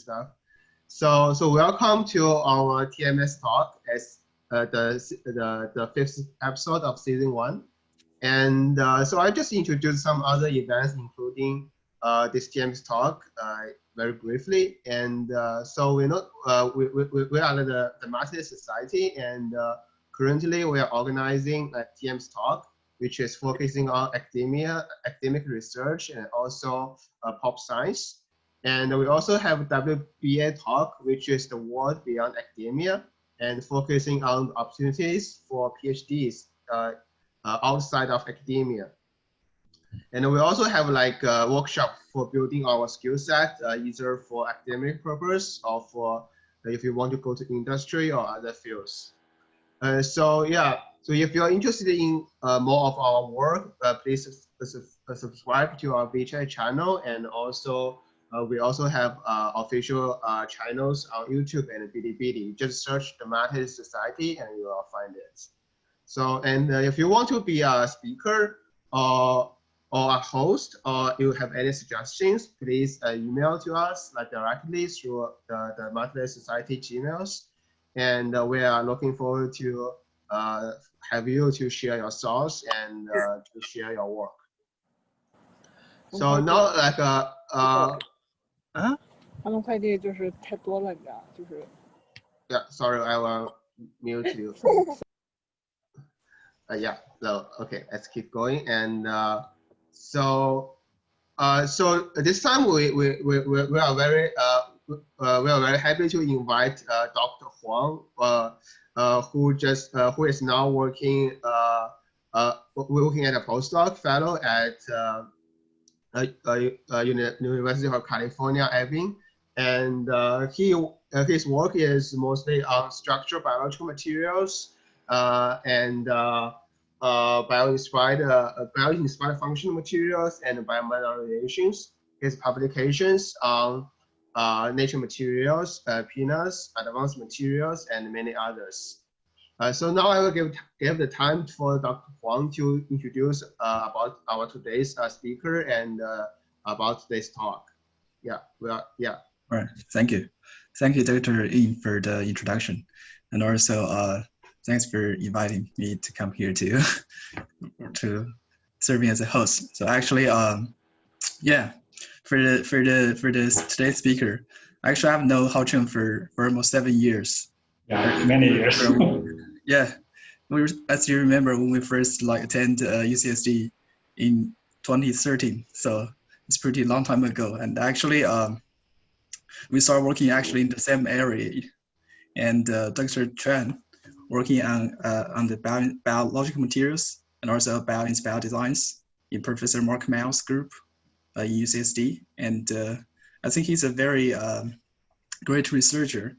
stuff. So welcome to our TMS talk as the fifth episode of season 1. And so I just introduced some other events, including this TMS talk very briefly. And so we are the Master Society, and currently we are organizing a TMS talk, which is focusing on academic research, and also pop science. And we also have WBA talk, which is the world beyond academia, and focusing on opportunities for PhDs outside of academia. And we also have like a workshop for building our skill set, either for academic purpose or for if you want to go to industry or other fields. So yeah, so if you're interested in more of our work, please subscribe to our WeChat channel, and also we also have official channels on YouTube and Bilibili. Just search the Matter Society and you will find it. So, and if you want to be a speaker or a host, or you have any suggestions, please email to us directly through the Matter Society Gmails. And we are looking forward to have you to share your thoughts and to share your work. So now like yeah, sorry, I will mute you. Yeah, so okay, let's keep going. And so this time we are very happy to invite Dr. Huang, who is now working at a postdoc fellow at University of California, Irvine, and his work is mostly on structural biological materials and bio-inspired functional materials and biomedical relations. His publications on nature materials, PNAS, advanced materials, and many others. So now I will give the time for Dr. Huang to introduce about our today's speaker and about today's talk. Yeah, well, yeah. All right, thank you. Thank you, Dr. Yin, for the introduction. And also, thanks for inviting me to come here to serving as a host. So actually, yeah, for today's speaker, actually I've known Hao-Cheng for almost 7 years. Yeah, many years. Yeah, as you remember when we first attended UCSD in 2013, so it's pretty long time ago. And actually, we started working actually in the same area, and Dr. Chian working on the biological materials and also bio-inspired designs in Professor Mark Miles' group in UCSD. And I think he's a very great researcher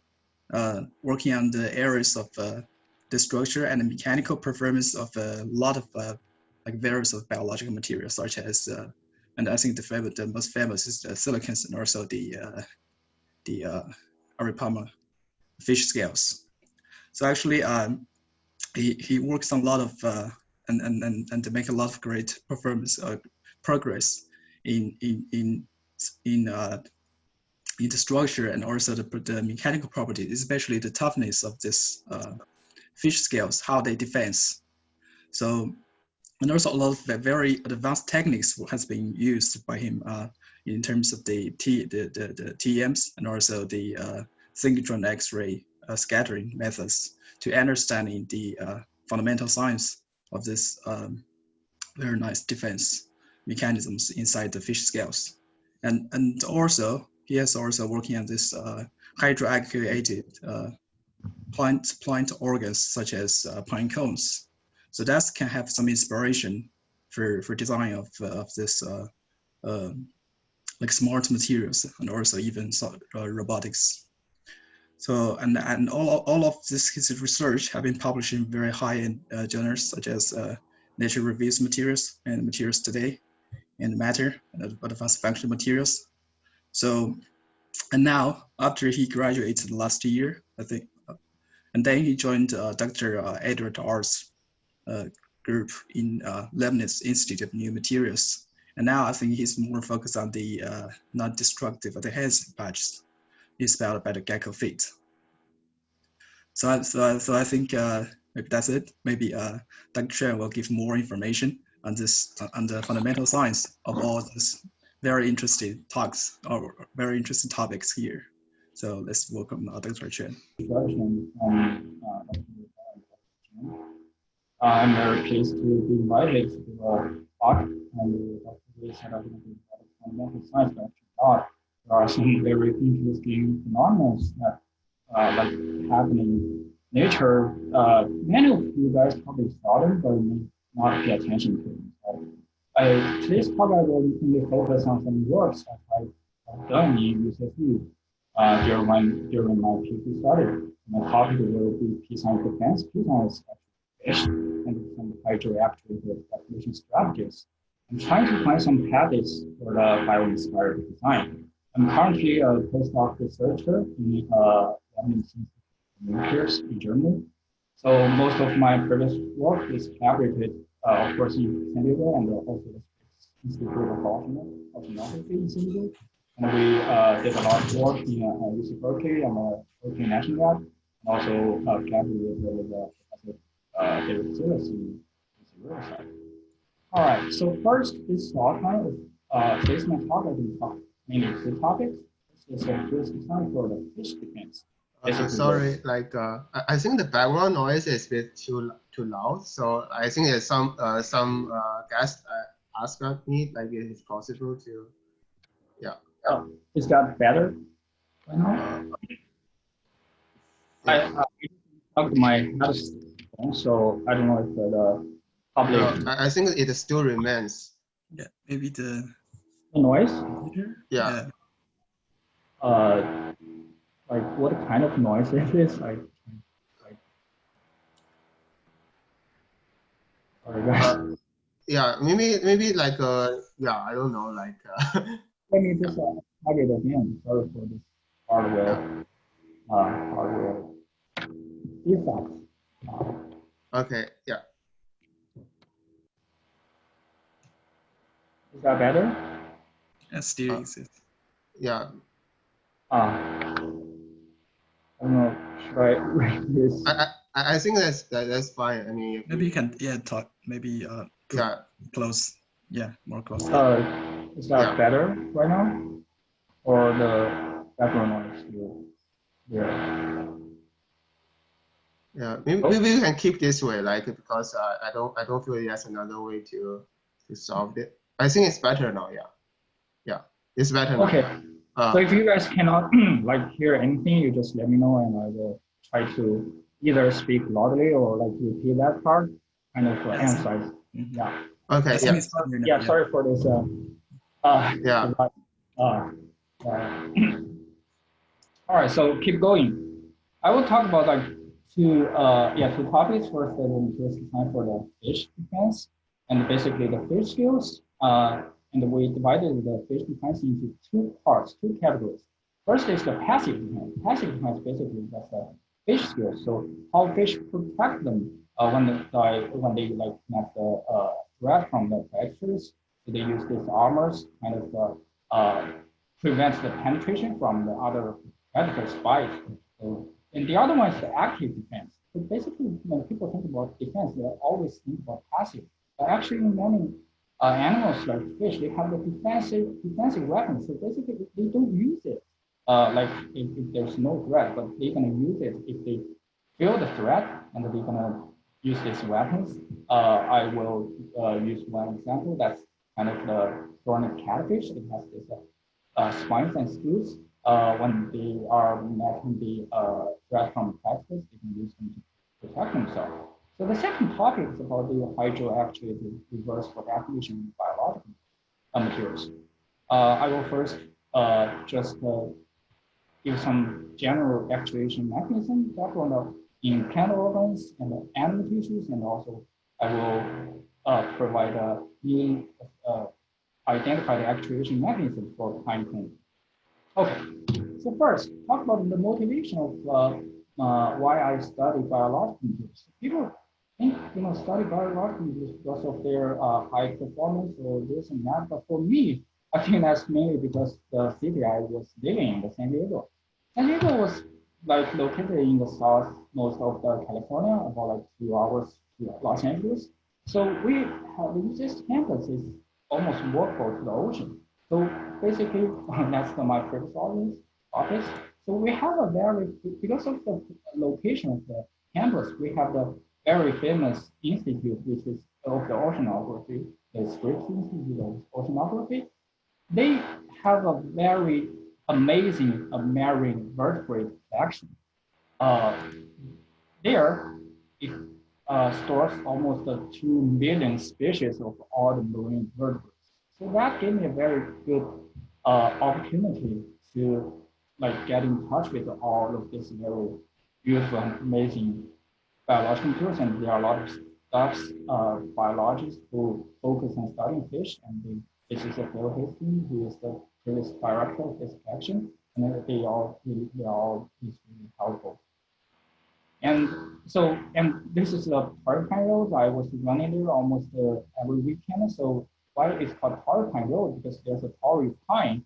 working on the areas of the structure and the mechanical performance of a lot of various of biological materials, such as and I think the most famous is the silicons and also the Aripama fish scales. So actually, he works on a lot of and to make a lot of great progress in the structure and also the mechanical properties, especially the toughness of this fish scales, how they defense. So, and also a lot of very advanced techniques has been used by him in terms of the TMS and also the synchrotron X-ray scattering methods to understanding the fundamental science of this very nice defense mechanisms inside the fish scales. And also, he is also working on this hydro-actuated plant organs such as pine cones. So that can have some inspiration for design of this like smart materials and also even robotics. So and all of this his research have been published in very high-end journals such as Nature Reviews Materials and Materials Today and Matter and Advanced Functional Materials. So, and now after he graduated last year, I think, and then he joined Dr. Edward R's group in Leibniz Institute of New Materials. And now I think he's more focused on the non-destructive adhesive patches. spelled by the gecko feet. So I think maybe that's it. Maybe Dr. Chian will give more information on this, on the fundamental science of all these very interesting talks or very interesting topics here. So let's welcome Dr. Chian. I'm very pleased to be invited to the talk, and Dr. said I'm going to be fundamental science lecture. There are some very interesting phenomena that like happening in nature. Many of you guys probably saw them, but may not pay attention to them. So today's talk I will mainly focus on some works that I've done in UCSD during my PhD study. My topic will be Piscine defense. Piscine is fish and some hydro-actuated definition strategies. I'm trying to find some habits for the bio-inspired design. I'm currently a postdoc researcher in years in Germany. So most of my previous work is collaborated, of course, in San Diego and also the Institute of Oceanography in San Diego. And we did a lot of work in UC Berkeley and Berkeley National Lab, and also collaborated with Professor David Silas in Riverside. All right, so first, this outline of today's my talk, I will talk mainly two topics. This is the first design for the fish defense. Sorry, like I think the background noise is a bit too loud. So I think there's some guest asked me like if it's possible to, yeah. Is that better right now? I plugged my headphone, so I don't know if the public. I think it still remains. Yeah, maybe the noise. Yeah. Like what kind of noise it is? Yeah, maybe like yeah, I don't know, like let me just plug it again. Sorry for this hardware defects. Okay, yeah. Is that better? Yes, still exists. Yeah. I don't know. Should I read this? I think that's fine. I mean, maybe you can talk maybe close, more close. Is that better right now, or the background noise still there? Yeah, maybe we can keep this way, like because I don't feel there's another way to solve it. I think it's better now. Yeah, it's better now. Okay. So if you guys cannot like hear anything, you just let me know, and I will try to either speak loudly or like repeat that part, kind of emphasize. Mm-hmm. Yeah. Okay. Yeah. Sorry for this. Yeah. All right. So keep going. I will talk about like two topics. First, the design for the fish defense, and basically the fish skills. And we divided the fish defense into two parts, two categories. First is the passive defense. Passive defense basically that's the fish skills. So how fish protect them when they like have the threat from the predators. So they use these armors kind of prevent the penetration from the other predators' bite. So, and the other one is the active defense. So basically, when people think about defense, they always think about passive. But actually, in many animals like fish, they have the defensive weapons. So basically, they don't use it like if there's no threat, but they're gonna use it if they feel the threat, and they're gonna use these weapons. I will use one example. That's kind of the thorny catfish. It has this spines and scales. When they are meeting the threat from predators, they can use them to protect themselves. So the second topic is about the hydro-actuated reversible activation in biological materials. I will first just give some general actuation mechanism background in plant organs and animal tissues, and also I will provide a new identified actuation mechanism for pine cone. Okay, so first, talk about the motivation of why I study biological materials. People think study biological materials because of their high performance or this and that, but for me, I think that's mainly because the city I was living in, the San Diego. San Diego was like located in the south most of the California, about like 2 hours to Los Angeles. So we have this campus is almost walkable to the ocean. So basically, that's my previous office. So we have a very, because of the location of the campus, we have the very famous institute, which is of the oceanography, the Scripps Institute of Oceanography. They have a very amazing marine vertebrate collection. Uh, there, it stores almost 2 million species of all the marine vertebrates. So that gave me a very good opportunity to like get in touch with all of this very beautiful and amazing biological materials. And there are a lot of biologists who focus on studying fish, and this is a Phil Hastings, who is the previous director of this collection, and they all is really helpful. And so, and this is the Tarpine Road. I was running there almost every weekend. So why it's called Tarpine Road? Because there's a Torrey pine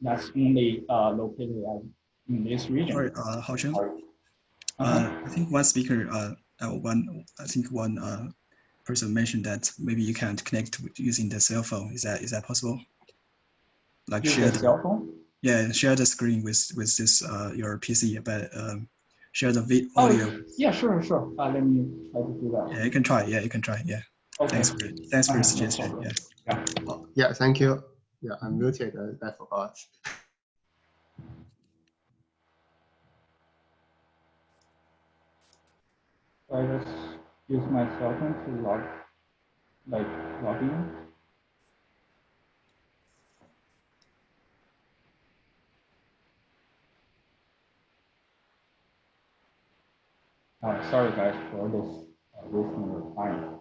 that's only located in this region. Sorry, Hao Chen. I think one speaker, one person mentioned that maybe you can't connect using the cell phone. Is that possible? Like share the cell phone? Yeah, share the screen with this your PC, but share the audio. Oh, yeah, sure. Let me try to do that. Yeah, you can try. Yeah, you can try. Yeah. Okay. Thanks for your suggestion. No yeah. Yeah, thank you. Yeah, I'm muted. I forgot. I just use my cell phone to log in. Sorry guys for this wasting your time.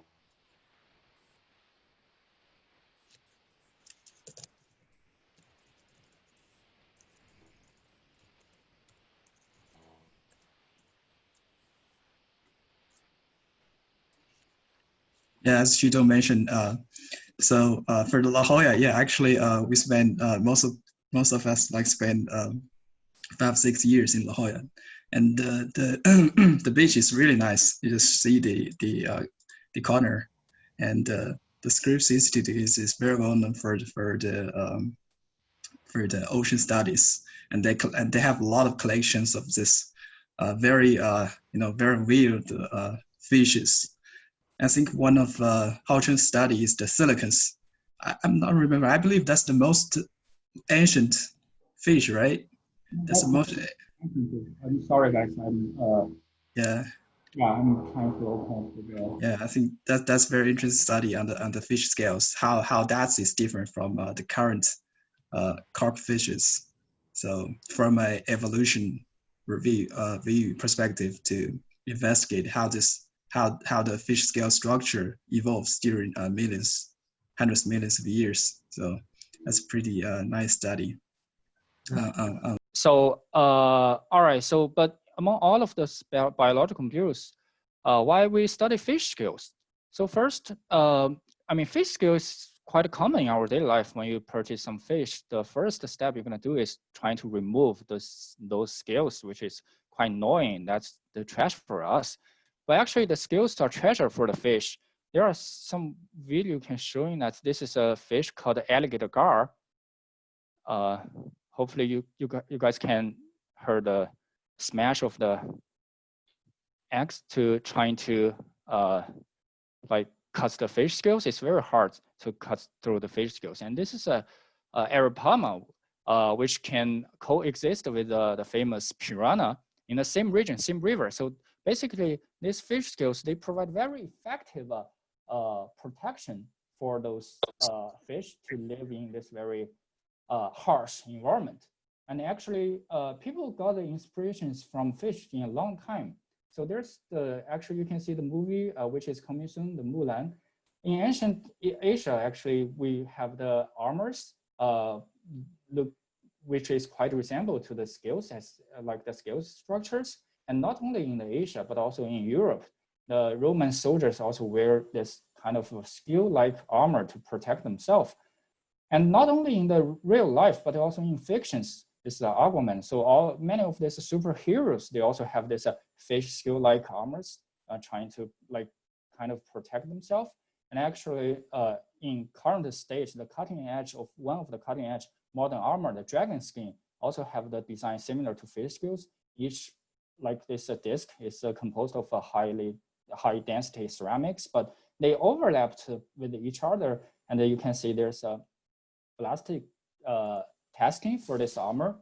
Yeah, as Shudo mentioned, so for the La Jolla, yeah, actually, we spend most of us like spend 5-6 years in La Jolla, and the the beach is really nice. You just see the corner, and the Scripps Institute is very well known for the ocean studies, and they have a lot of collections of this very very weird fishes. I think one of Hao Chen's study is the silicons. I'm not remember. I believe that's the most ancient fish, right? That's the most. I'm sorry, guys. Yeah. Yeah, I'm trying to open the. Yeah, I think that's very interesting study on the fish scales. How that is different from the current carp fishes. So from an evolution view perspective to investigate how the fish scale structure evolves during hundreds of millions of years. So that's a pretty nice study. So all right. So but among all of the biological materials, why we study fish scales? So first, I mean, fish scales is quite common in our daily life. When you purchase some fish, the first step you're gonna do is trying to remove those scales, which is quite annoying. That's the trash for us. But actually, the scales are treasure for the fish. There are some video can showing that this is a fish called alligator gar. Hopefully, you guys can hear the smash of the eggs to trying to like cut the fish scales. It's very hard to cut through the fish scales, and this is a Arapaima, which can coexist with the famous piranha in the same region, same river. So basically, these fish scales, they provide very effective protection for those fish to live in this very harsh environment. And actually, people got the inspirations from fish in a long time. So there's actually, you can see the movie, which is coming soon, the Mulan. In ancient Asia, actually, we have the armors, which is quite resemble to the scales, as like the scales structures. And not only in the Asia, but also in Europe. The Roman soldiers also wear this kind of scale-like armor to protect themselves. And not only in the real life, but also in fictions, this argument. So many of these superheroes, they also have this fish scale-like armors, trying to like kind of protect themselves. And actually, in current stage, the cutting edge of one of the cutting edge modern armor, the dragon skin, also have the design similar to fish scales. Each like this disc is composed of a high density ceramics, but they overlapped with each other. And you can see there's a plastic tasking for this armor.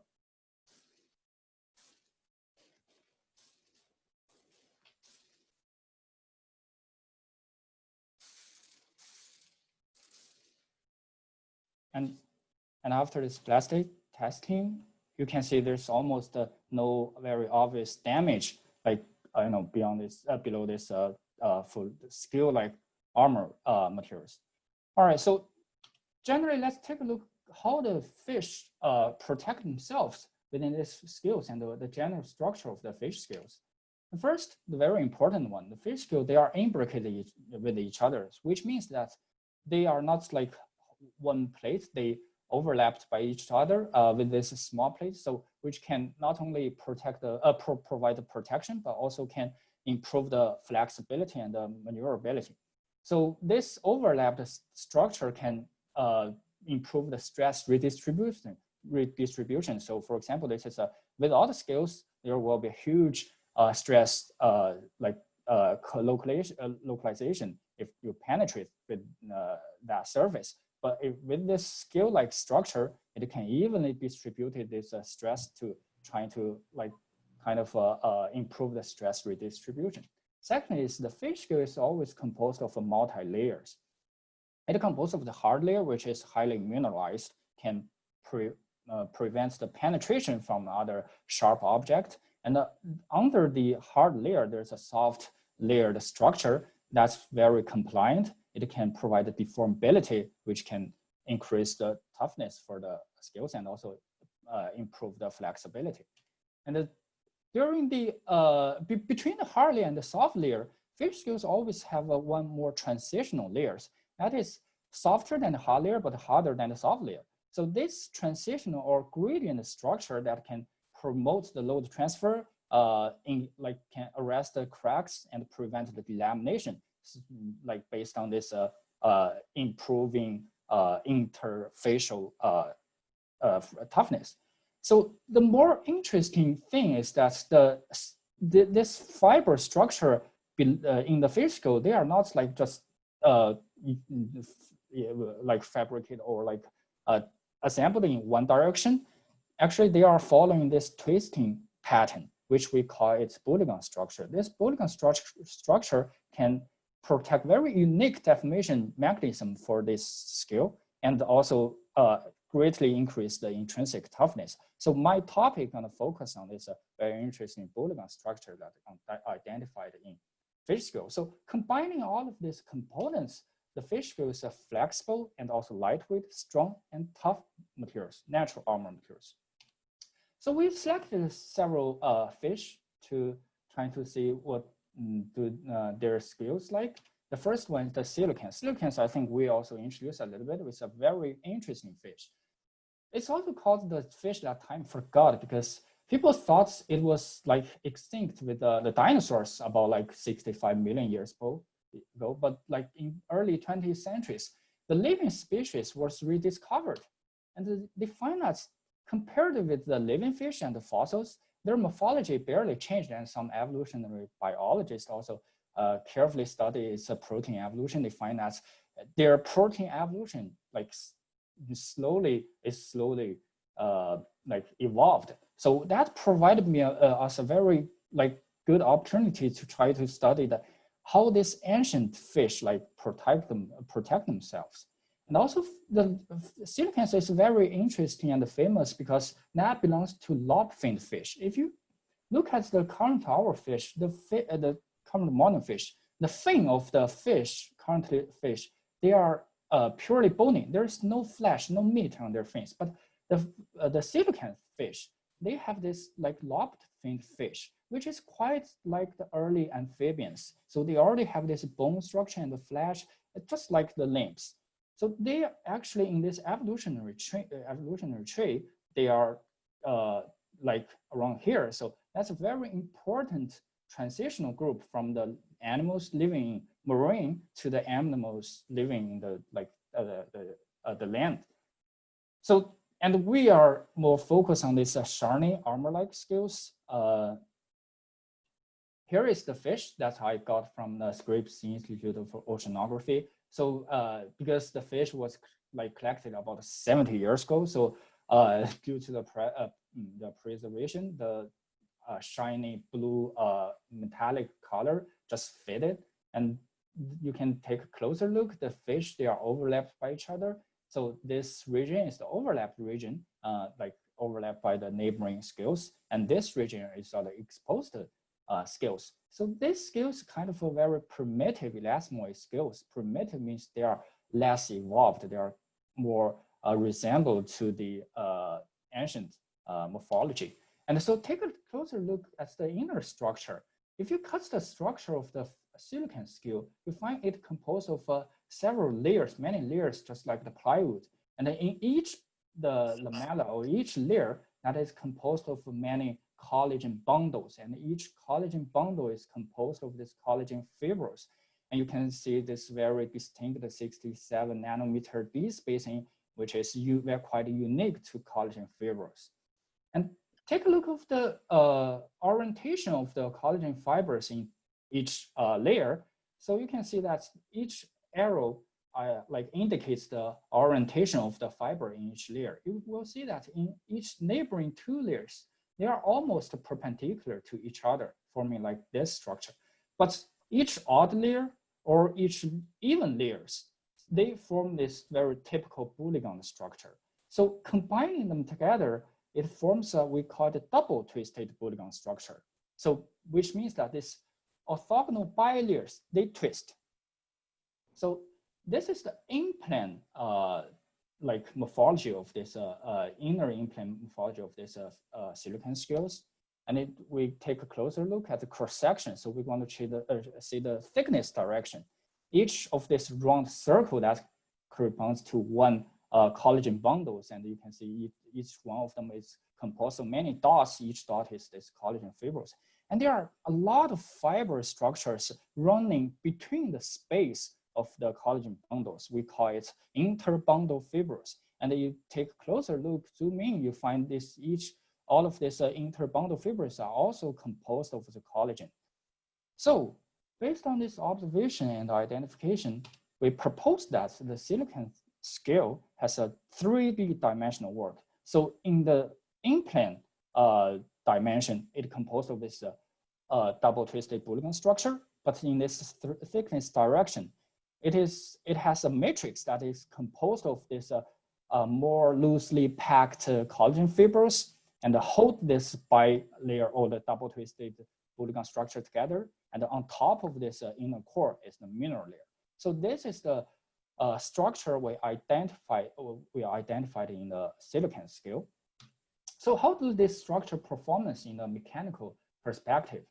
And after this plastic testing, you can see there's almost no very obvious damage, like beyond this, below this full scale-like armor materials. All right, so generally, let's take a look how the fish protect themselves within these scales and the general structure of the fish scales. And first, the very important one, the fish scale, they are imbricated with each other, which means that they are not like one plate, they overlapped by each other with this small plate, so which can not only protect the provide the protection, but also can improve the flexibility and the maneuverability. So this overlapped structure can improve the stress redistribution. So for example, this is without the scales, there will be huge stress localization if you penetrate with that surface. But with this scale-like structure, it can evenly distribute this stress to trying to like kind of improve the stress redistribution. Second is the fish scale is always composed of multi-layers. It composed of the hard layer, which is highly mineralized, can prevent the penetration from other sharp object. And under the hard layer, there's a soft layered structure that's very compliant. It can provide the deformability, which can increase the toughness for the scales and also improve the flexibility. And during the between the hard layer and the soft layer, fish scales always have one more transitional layers that is softer than the hard layer but harder than the soft layer. So this transitional or gradient structure that can promote the load transfer can arrest the cracks and prevent the delamination, like based on this improving interfacial toughness. So the more interesting thing is that this fiber structure in the fish scale, they are not like just like fabricated or like assembled in one direction. Actually, they are following this twisting pattern, which we call its Bulligan structure. This Bulligan structure can protect very unique deformation mechanism for this scale and also greatly increase the intrinsic toughness. So my topic going to focus on this very interesting Bulligan structure that identified in fish scale. So combining all of these components, the fish scale is a flexible and also lightweight, strong and tough materials, natural armor materials. So we've selected several fish to try to see what their scales like. The first one is the silicans. Silicans, I think we also introduced a little bit. It's a very interesting fish. It's also called the fish that time forgot because people thought it was like extinct with the dinosaurs about like 65 million years ago. But like in early 20th centuries, the living species was rediscovered. And they find that compared with the living fish and the fossils, their morphology barely changed, and some evolutionary biologists also carefully study its protein evolution. They find that their protein evolution like slowly like evolved. So that provided me us a very like good opportunity to try to study how this ancient fish like protect themselves. And also the silicans is very interesting and famous because that belongs to lobe-finned fish. If you look at the current our fish, the current modern fish, the fin of the fish, currently fish, they are purely bony. There is no flesh, no meat on their fins. But the silicon fish, they have this like lobe-finned fish, which is quite like the early amphibians. So they already have this bone structure and the flesh, just like the limbs. So they are actually in this evolutionary tree, they are like around here. So that's a very important transitional group from the animals living in marine to the animals living in the the land. So, and we are more focused on this shiny armor-like scales. Here is the fish that I got from the Scripps Institute of Oceanography. So because the fish was like collected about 70 years ago, so due to the preservation, the shiny blue metallic color just faded. And you can take a closer look. The fish, they are overlapped by each other. So this region is the overlapped region, like overlapped by the neighboring scales. And this region is the exposed scales. So these scales kind of a very primitive elasmoid scales. Primitive means they are less evolved. They are more resemble to the ancient morphology. And so take a closer look at the inner structure. If you cut the structure of the silicon scale, you find it composed of several layers, many layers, just like the plywood. And in each the lamella or each layer, that is composed of many collagen bundles, and each collagen bundle is composed of this collagen fibrils. And you can see this very distinct 67 nanometer B spacing, which is quite unique to collagen fibrils. And take a look of the orientation of the collagen fibers in each layer. So you can see that each arrow like indicates the orientation of the fiber in each layer. You will see that in each neighboring two layers, they are almost perpendicular to each other, forming like this structure. But each odd layer or each even layers, they form this very typical polygon structure. So combining them together, it forms we call it a double twisted polygon structure. So which means that this orthogonal bilayers, they twist. So this is the in-plane like morphology of this inner in-plane morphology of this silicon scales. And we take a closer look at the cross section. So we want to see the thickness direction. Each of this round circle that corresponds to one collagen bundles, and you can see each one of them is composed of many dots. Each dot is this collagen fibrils. And there are a lot of fiber structures running between the space of the collagen bundles. We call it interbundle fibrils. And you take a closer look, zoom in, you find this all of these interbundle fibrils are also composed of the collagen. So based on this observation and identification, we propose that the silicon scale has a 3D dimensional work. So in the in-plane dimension, it composed of this double twisted polygon structure, but in this thickness direction, it has a matrix that is composed of this more loosely packed collagen fibers and hold this bilayer or the double twisted polygon structure together. And on top of this inner core is the mineral layer. So this is the structure we identified in the silicon scale. So how does this structure performance in the mechanical perspective?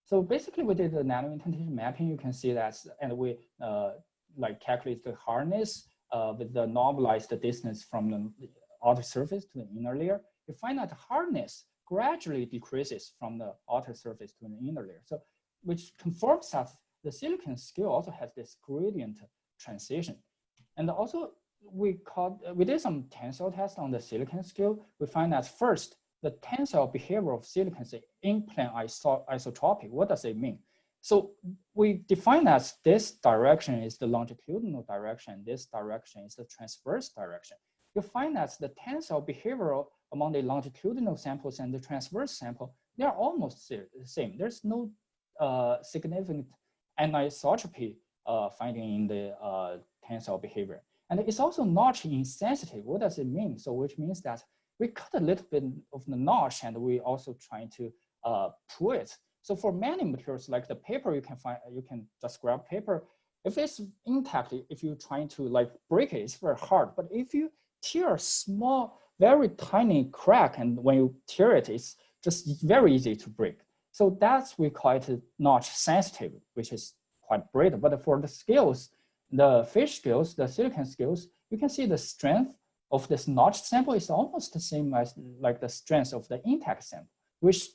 So basically we did the nano-intensity mapping. You can see that, and we like calculate the hardness with the normalized distance from the outer surface to the inner layer. You find that hardness gradually decreases from the outer surface to the inner layer. So which confirms that the silicon scale also has this gradient transition. And also we did some tensile tests on the silicon scale. We find that first, the tensile behavior of silicon is in-plane isotropic. What does it mean? So we define that this direction is the longitudinal direction, this direction is the transverse direction. You find that the tensile behavior among the longitudinal samples and the transverse sample, they are almost the same. There's no significant anisotropy finding in the tensile behavior. And it's also notch insensitive. What does it mean? So which means that we cut a little bit of the notch and we also trying to pull it. So for many materials like the paper, you can just grab paper. If it's intact, if you're trying to like break it, it's very hard. But if you tear a small, very tiny crack, and when you tear it, it's just very easy to break. So that's, we call it notch sensitive, which is quite brittle. But for the scales, the fish scales, the silicon scales, you can see the strength of this notched sample is almost the same as like the strength of the intact sample, which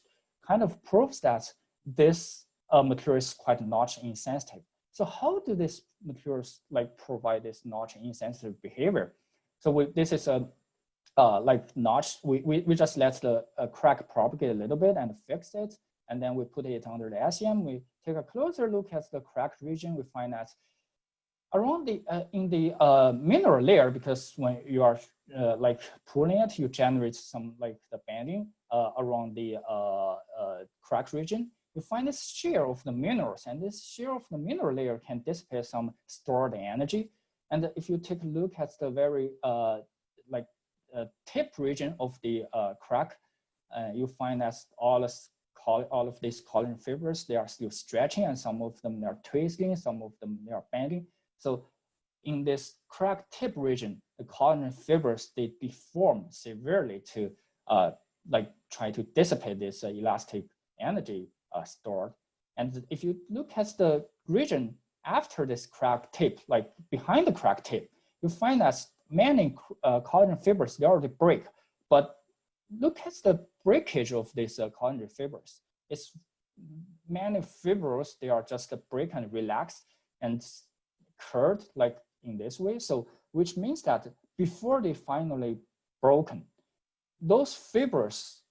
kind of proves that this material is quite notch insensitive. So how do these materials like provide this notch insensitive behavior? So this is a like notch. We just let the crack propagate a little bit and fix it, and then we put it under the SEM. We take a closer look at the cracked region. We find that around the in the mineral layer, because when you are like pulling it, you generate some like the banding around the cracked region. You find this shear of the minerals, and this shear of the mineral layer can dissipate some stored energy. And if you take a look at the very like tip region of the crack, you find that all of these collagen fibers, they are still stretching, and some of them they are twisting, some of them they are bending. So in this crack tip region, the collagen fibers, they deform severely to like try to dissipate this elastic energy stored. And if you look at the region after this crack tip, like behind the crack tip, you find that many collagen fibers, they already break. But look at the breakage of these collagen fibers. It's many fibers, they are just break and relax and curved like in this way. So which means that before they finally broken, those fibers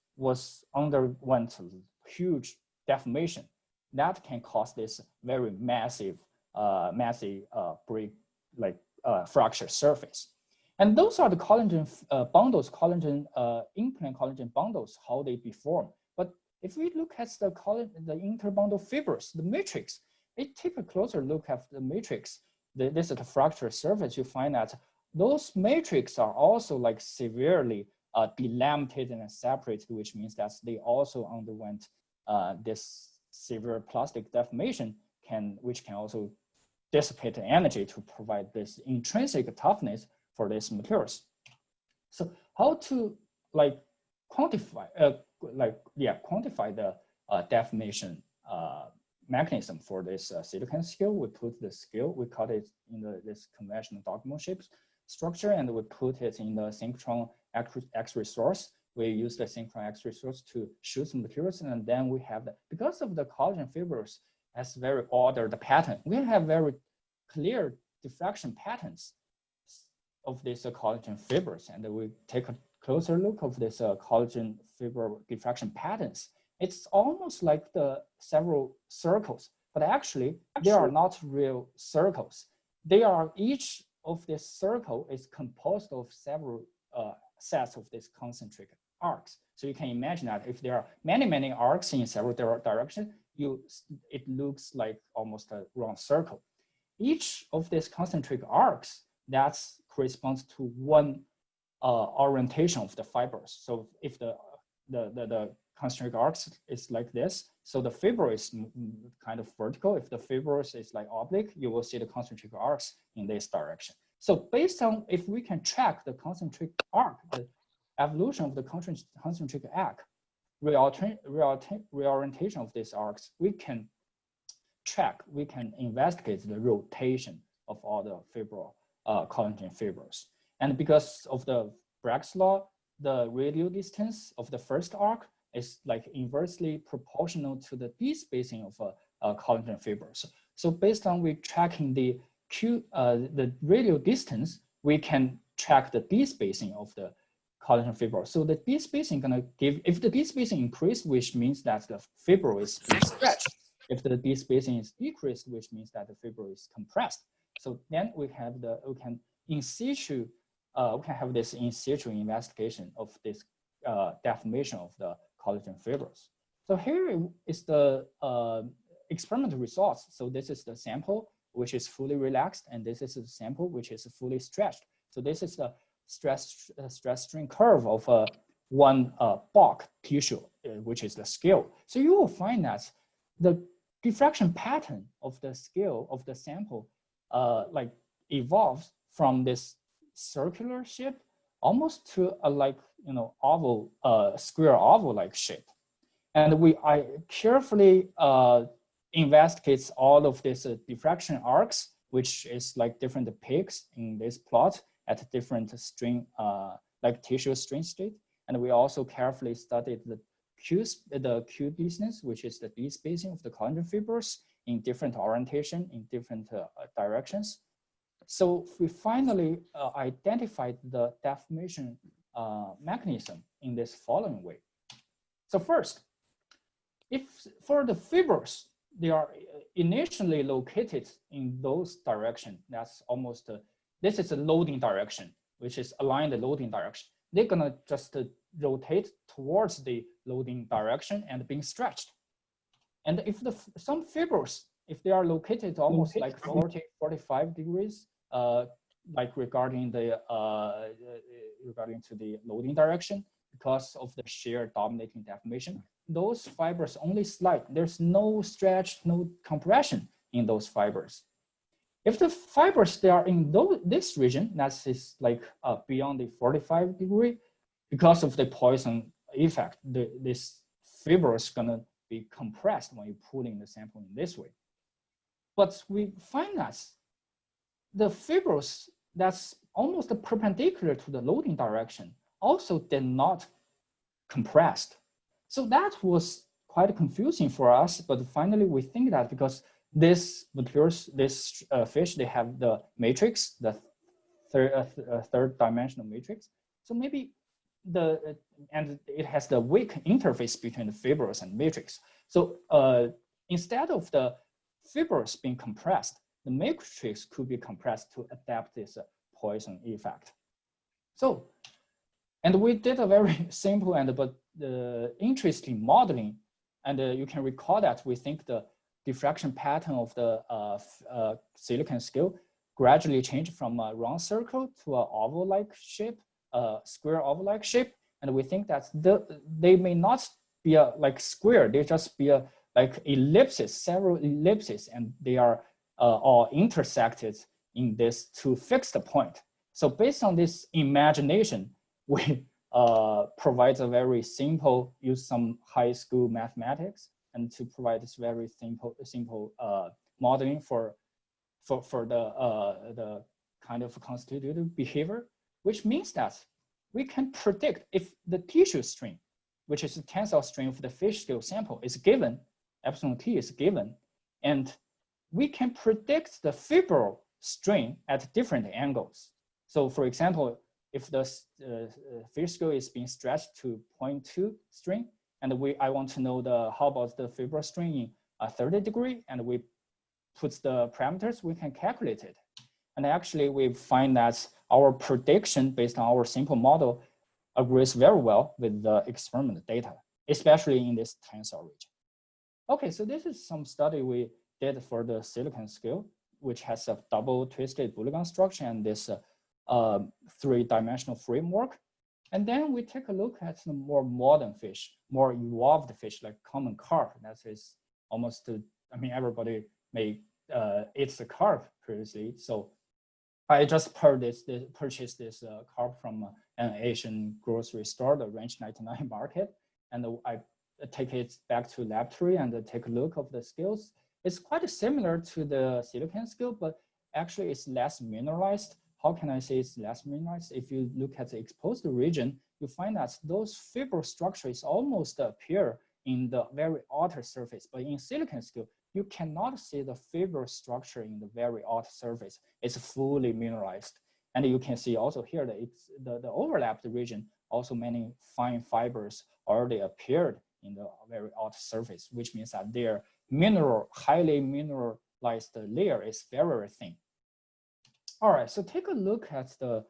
underwent huge deformation that can cause this very massive break, like fracture surface. And those are the collagen bundles, implant collagen bundles, how they deform. But if we look at the interbundle fibers, the matrix, take a closer look at the matrix. This is the fracture surface. You find that those matrix are also like severely delaminated and separated, which means that they also underwent this severe plastic deformation, which can also dissipate the energy to provide this intrinsic toughness for these materials. So how to like quantify the deformation mechanism for this silicon scale? We put the scale, we cut it in this conventional dogma shaped structure, and we put it in the synchrotron X-ray source. We use the synchrotron X-ray source to shoot some materials, and then we have because of the collagen fibers has very ordered pattern, we have very clear diffraction patterns of these collagen fibers, and we take a closer look of this collagen fiber diffraction patterns. It's almost like the several circles, but actually they are not real circles. They are, each of this circle is composed of several sets of these concentric arcs. So you can imagine that if there are many arcs in several directions, it looks like almost a round circle. Each of these concentric arcs, that corresponds to one orientation of the fibers. So if the concentric arcs is like this, so the fiber is kind of vertical. If the fibers is like oblique, you will see the concentric arcs in this direction. So based on, if we can track the concentric arc, the evolution of the concentric arc, reorientation of these arcs, we can investigate the rotation of all the collagen fibers. And because of the Bragg's law, the radial distance of the first arc is like inversely proportional to the d-spacing of collagen fibers. So based on we tracking the radial distance, we can track the d-spacing of the collagen fiber. So the d-spacing gonna give, if the d-spacing increased, which means that the fiber is stretched. If the d-spacing is decreased, which means that the fiber is compressed. So then we can have this in situ investigation of this deformation of the collagen fibers. So here is the experimental results. So this is the sample which is fully relaxed, and this is the sample which is fully stretched. So this is the stress strain curve of one bulk tissue, which is the scale. So you will find that the diffraction pattern of the scale of the sample like evolves from this circular shape almost to a like oval, square oval like shape. And I carefully investigates all of these diffraction arcs, which is like different peaks in this plot. at different strain, like tissue strain state. And we also carefully studied the Q distance, which is the D-spacing of the collagen fibers in different orientation, in different directions. So we finally identified the deformation mechanism in this following way. So first, if for the fibers, they are initially located in those direction, that's almost, this is a loading direction, which is aligned the loading direction. They're gonna just rotate towards the loading direction and being stretched. And if some fibers, if they are located almost like 40, 45 degrees, like regarding the regarding to the loading direction, because of the shear dominating deformation, those fibers only slide. There's no stretch, no compression in those fibers. If the fibers they are in this region, that is like beyond the 45 degree, because of the Poisson effect, this fiber is gonna be compressed when you pull in the sample in this way. But we find that the fibers that's almost perpendicular to the loading direction also did not compressed. So that was quite confusing for us, but finally we think that because this materials, this fish, they have the matrix, the third dimensional matrix. So maybe and it has the weak interface between the fibers and matrix. So instead of the fibers being compressed, the matrix could be compressed to adapt this Poisson effect. So, and we did a very simple but interesting modeling. And you can recall that we think the diffraction pattern of the silicon scale gradually changed from a round circle to an oval-like shape, square oval-like shape. And we think that they may not be like square, they just be like ellipses, several ellipses, and they are all intersected in this to fix the point. So based on this imagination, we provide a very simple, use some high school mathematics and to provide this very simple modeling for the kind of constitutive behavior, which means that we can predict if the tissue strain, which is the tensile strain of the fish scale sample, is given, epsilon t is given, and we can predict the fibril strain at different angles. So for example, if the fish scale is being stretched to 0.2 strain, and I want to know how about the fibril strain in a 30 degree, and we put the parameters, we can calculate it. And actually we find that our prediction based on our simple model agrees very well with the experimental data, especially in this tensile region. Okay, so this is some study we did for the silicon scale, which has a double twisted Bouligam structure and this three-dimensional framework. And then we take a look at the more modern fish, more evolved fish like common carp. That is almost, I mean, everybody may eat the carp previously. So I just purchased this carp from an Asian grocery store, the Range 99 market. And I take it back to laboratory and take a look of the scales. It's quite similar to the silicon scale, but actually it's less mineralized. How can I say it's less mineralized? If you look at the exposed region, you find that those fibril structures almost appear in the very outer surface. But in silicon scale, you cannot see the fibril structure in the very outer surface. It's fully mineralized. And you can see also here that it's the overlapped region, also many fine fibers already appeared in the very outer surface, which means that their highly mineralized layer is very, very thin. All right, so take a look at the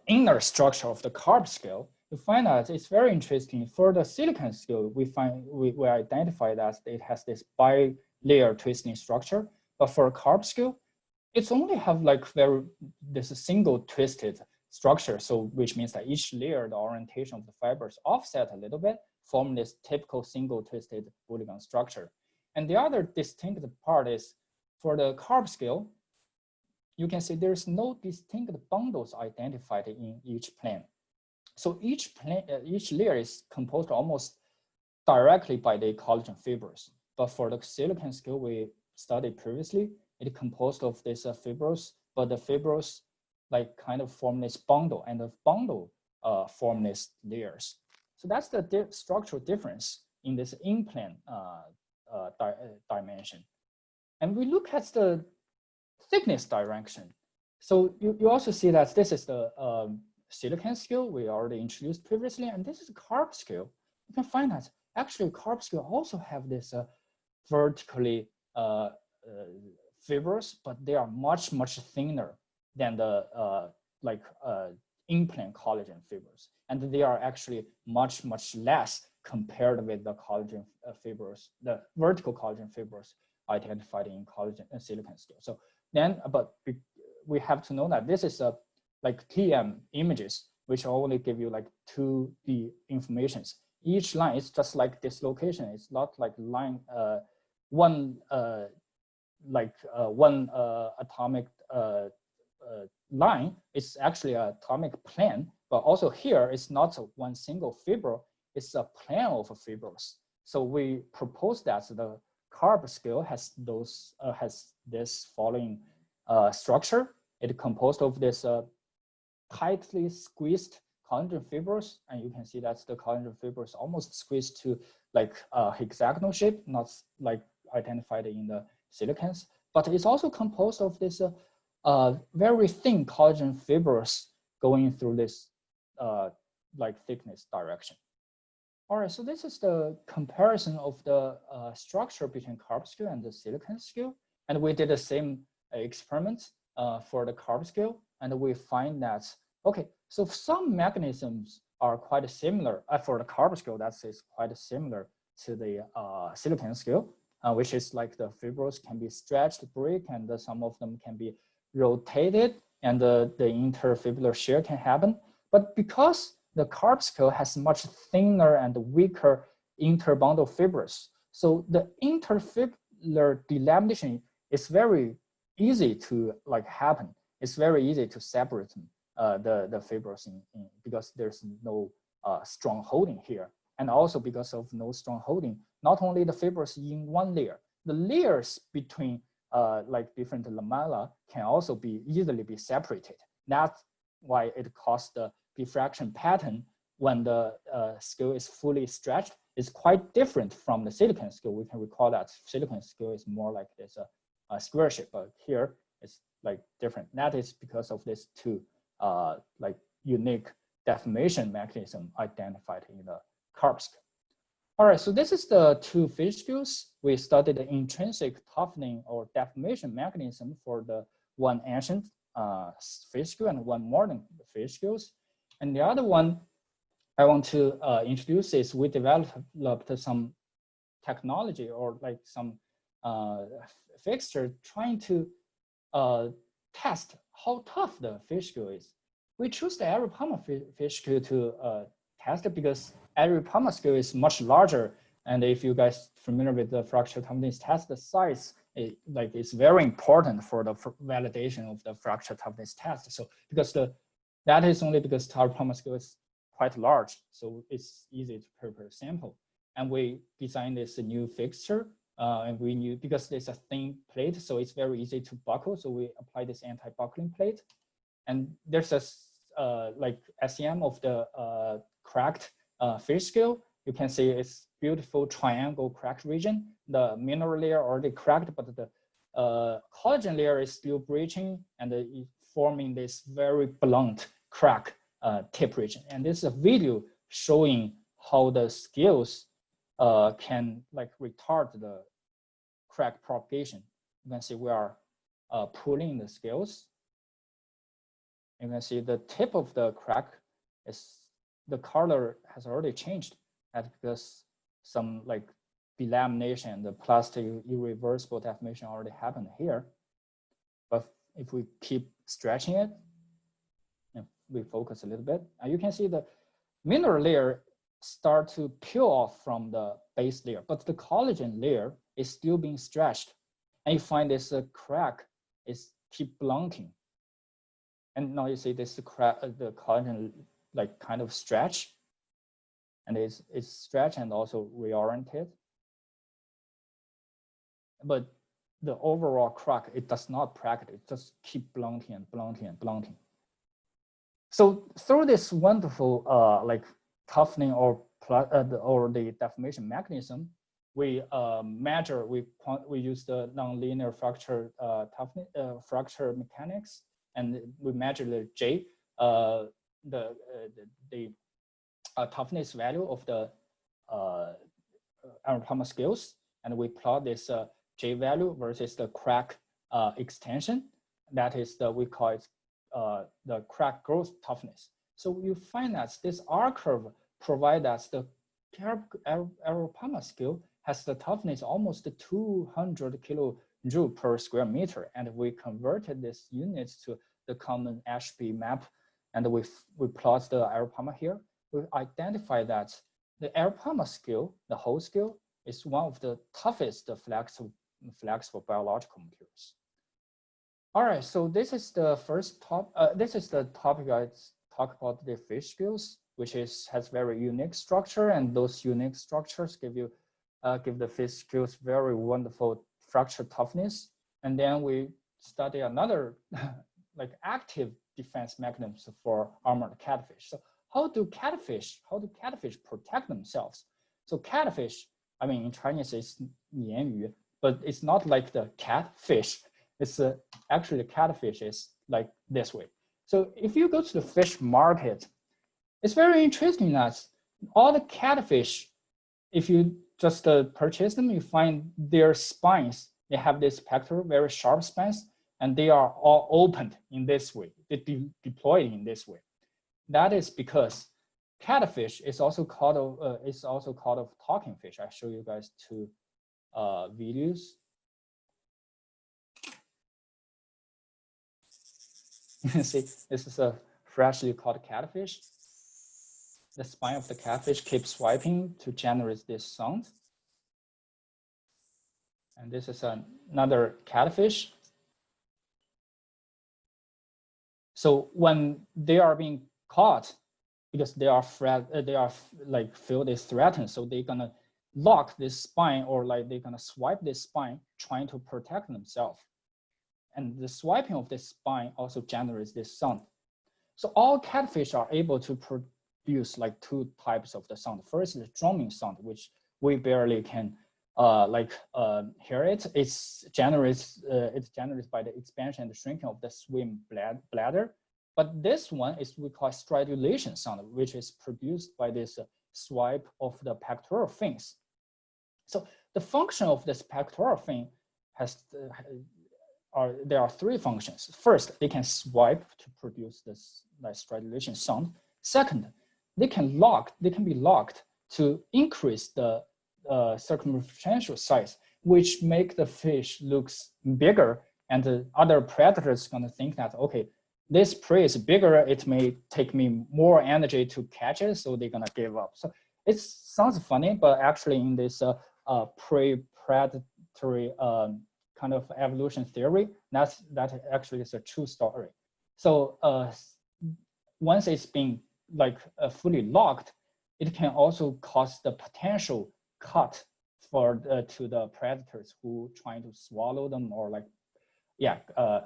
inner structure of the carp scale. You find that it's very interesting. For the silicon scale, we identify that it has this bi-layer twisting structure, but for a carp scale, it's only have like this single twisted structure. So which means that each layer, the orientation of the fibers offset a little bit, form this typical single twisted Bouligam structure. And the other distinct part is for the carp scale, you can see there's no distinct bundles identified in each plane. So each layer is composed almost directly by the collagen fibers. But for the silicon scale we studied previously, it composed of these fibrils, but the fibrils like kind of form this bundle, and the bundle form these layers. So that's the structural difference in this in-plane dimension. And we look at the thickness direction. So you also see that this is the silicon scale we already introduced previously, and this is carb scale. You can find that actually carb scale also have this vertically fibers, but they are much thinner than the in-plane collagen fibers, and they are actually much less compared with the collagen fibers, the vertical collagen fibers identified in collagen and silicon scale. So then, but we have to know that this is a like TM images, which only give you like 2D informations. Each line is just like dislocation. It's not like line one atomic line. It's actually an atomic plane, but also here it's not one single fiber. It's a plane of fibers. So we propose that the carb scale has those has this following structure. It's composed of this tightly squeezed collagen fibers, and you can see that the collagen fibers almost squeezed to like a hexagonal shape, not like identified in the silicons, but it's also composed of this very thin collagen fibers going through this like thickness direction. All right, so this is the comparison of the structure between carb scale and the silicon scale, and we did the same experiment for the carb scale, and we find that okay, so some mechanisms are quite similar for the carb scale. That is quite similar to the silicon scale, which is like the fibers can be stretched, break, and some of them can be rotated, and the interfibular shear can happen. But because the carb scale has much thinner and weaker interbundle fibers, so the interfibular delamination is very easy to like happen. It's very easy to separate them, the fibers because there's no strong holding here. And also because of no strong holding, not only the fibers in one layer, the layers between like different lamella can also be easily be separated. That's why it causes the diffraction pattern when the scale is fully stretched is quite different from the silicon scale. We can recall that silicon scale is more like this a square shape, but here it's like different. That is because of these two like unique deformation mechanism identified in the carb scale. All right, so this is the two fish scales. We studied the intrinsic toughening or deformation mechanism for the one ancient fish scale and one modern fish scales. And the other one I want to introduce is we developed some technology or like some fixture trying to test how tough the fish scale is. We choose the Ari-Palmer fish scale to test it because Ari-Palmer scale is much larger, and if you guys familiar with the fracture toughness test, the size is very important for the validation of the fracture toughness test. So because that is only because the Ari-Palmer scale is quite large, so it's easy to prepare sample. And we designed this new fixture, and we knew because there's a thin plate, so it's very easy to buckle. So we apply this anti-buckling plate, and there's a like SEM of the cracked fish scale. You can see it's beautiful triangle cracked region. The mineral layer already cracked, but the collagen layer is still breaching and forming this very blunt crack tip region. And this is a video showing how the scales can like retard the crack propagation. You can see we are pulling the scales. You can see the tip of the crack is the color has already changed. That's because some like delamination, the plastic irreversible deformation already happened here. But if we keep stretching it, we focus a little bit, and you can see the mineral layer start to peel off from the base layer, but the collagen layer is still being stretched. And you find this crack is keep blunting. And now you see this crack, the collagen like kind of stretch, and it's stretched and also reoriented. But the overall crack, it does not crack, it just keep blunting and blunting and blunting. So through this wonderful like toughening or the deformation mechanism, we measure, we use the nonlinear fracture toughness, fracture mechanics, and we measure the J, the toughness value of the Arapama scales, and we plot this J value versus the crack extension. That is we call it the crack growth toughness. So you find that this R curve provides us the Arapama scale has the toughness almost 200 kilojoule per square meter, and we converted this units to the common Ashby map, and we plot the Arapama here. We identify that the Arapama scale, the whole scale, is one of the toughest flexible biological materials. All right, so this is the first this is the topic I talk about the fish scales, which has very unique structure, and those unique structures give the fish scales very wonderful fracture toughness. And then we study another like active defense mechanisms for armored catfish. So how do catfish protect themselves? So catfish, I mean in Chinese it's 鲶鱼, but it's not like the catfish. It's actually the catfish is like this way. So if you go to the fish market, it's very interesting that all the catfish, if you just purchase them, you find their spines, they have this pectoral, very sharp spines, and they are all opened in this way. They deployed in this way. That is because catfish is also called of talking fish. I show you guys two videos. See, this is a freshly caught catfish. The spine of the catfish keeps swiping to generate this sound. And this is another catfish. So when they are being caught, because they are like feel they threatened, so they're gonna lock this spine, or like they're gonna swipe this spine, trying to protect themselves. And the swiping of this spine also generates this sound. So all catfish are able to produce like two types of the sound. First is the drumming sound, which we barely can hear it. It's generated by the expansion and shrinking of the swim bladder. But this one is we call stridulation sound, which is produced by this swipe of the pectoral fins. So the function of this pectoral fin there are three functions. First, they can swipe to produce this stridulation sound. Second, they can be locked to increase the circumferential size, which make the fish looks bigger, and the other predators gonna think that, okay, this prey is bigger, it may take me more energy to catch it, so they're gonna give up. So it sounds funny, but actually in this prey-predatory kind of evolution theory, that actually is a true story. So once it's been like fully locked, it can also cause the potential cut to the predators who trying to swallow them or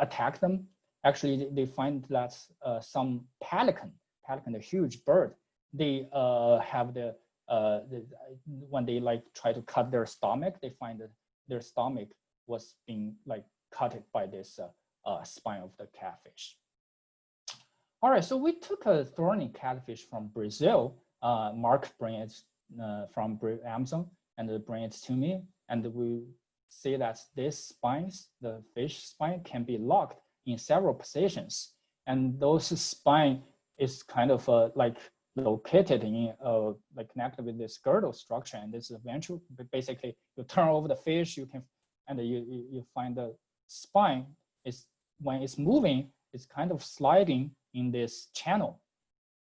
attack them. Actually, they find that some pelican, a huge bird, they have when they try to cut their stomach, they find that their stomach was being cut by this spine of the catfish. All right, so we took a thorny catfish from Brazil. Mark bring it from Amazon and bring it to me, and we see that this spines, the fish spine, can be locked in several positions, and those spine is kind of located in connected with this girdle structure, and this is ventral. Basically, you turn over the fish, you can, and you find the spine is, when it's moving, it's kind of sliding in this channel.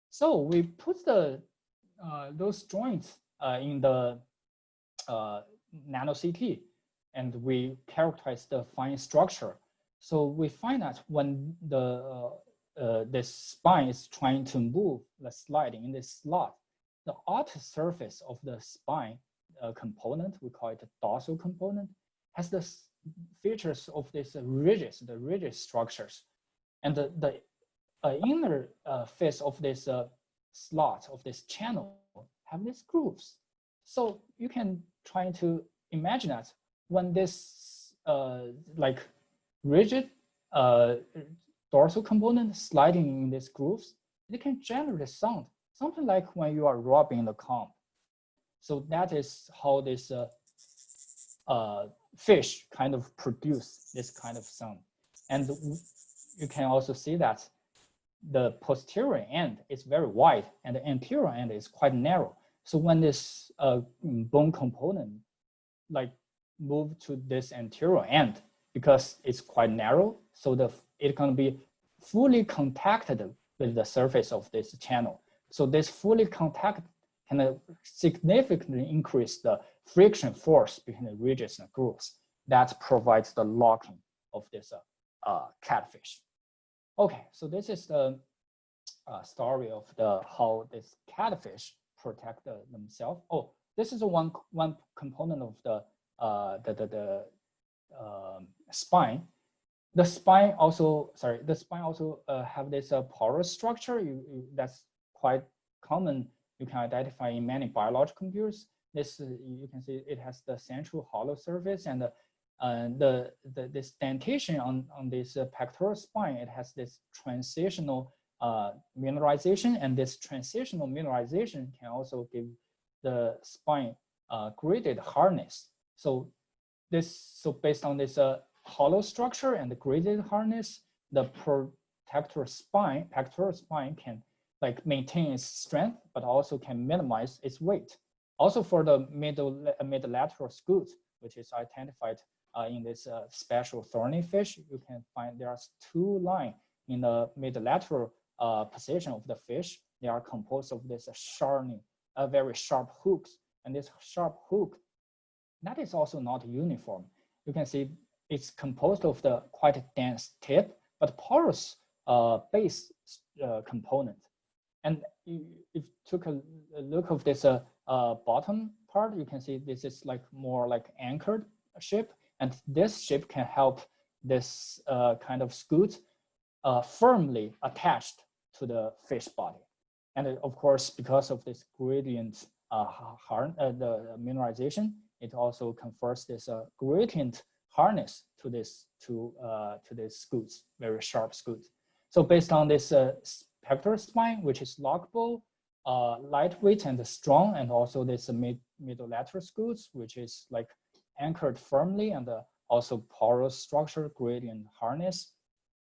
So we put those joints in the nano CT, and we characterize the fine structure. So we find that when this spine is trying to move, the sliding in this slot, the outer surface of the spine component, we call it the dorsal component, has the features of this rigid structures, and the inner face of this slot of this channel have these grooves. So you can try to imagine that when this like rigid dorsal component sliding in these grooves, it can generate sound, something like when you are rubbing the comb. So that is how this fish kind of produce this kind of sound. And you can also see that the posterior end is very wide and the anterior end is quite narrow. So when this bone component like move to this anterior end, because it's quite narrow, so it can be fully contacted with the surface of this channel. So this fully contact can significantly increase the friction force between the ridges and grooves. That provides the locking of this catfish. Okay, so this is the story of how this catfish protect themselves. Oh, this is one component of the spine. The spine also have this porous structure. That's quite common. You can identify in many biological computers. This you can see it has the central hollow surface and this dentation on this pectoral spine. It has this transitional mineralization, and this transitional mineralization can also give the spine graded hardness. So based on this hollow structure and the graded hardness, the pectoral spine can like maintain its strength, but also can minimize its weight. Also for the mid-lateral scute, which is identified in this special thorny fish, you can find there are two lines in the mid-lateral position of the fish. They are composed of this very sharp hooks, and this sharp hook, that is also not uniform. You can see it's composed of the quite dense tip, but porous base component. And if you took a look of this bottom part, you can see this is like more like anchored shape, and this shape can help this kind of scute firmly attached to the fish body. And of course, because of this gradient the mineralization, it also confers this gradient hardness to this scutes, very sharp scutes. So based on this pectoral spine, which is lockable, lightweight and strong, and also this middle lateral scutes, which is like anchored firmly and also porous structure, gradient harness.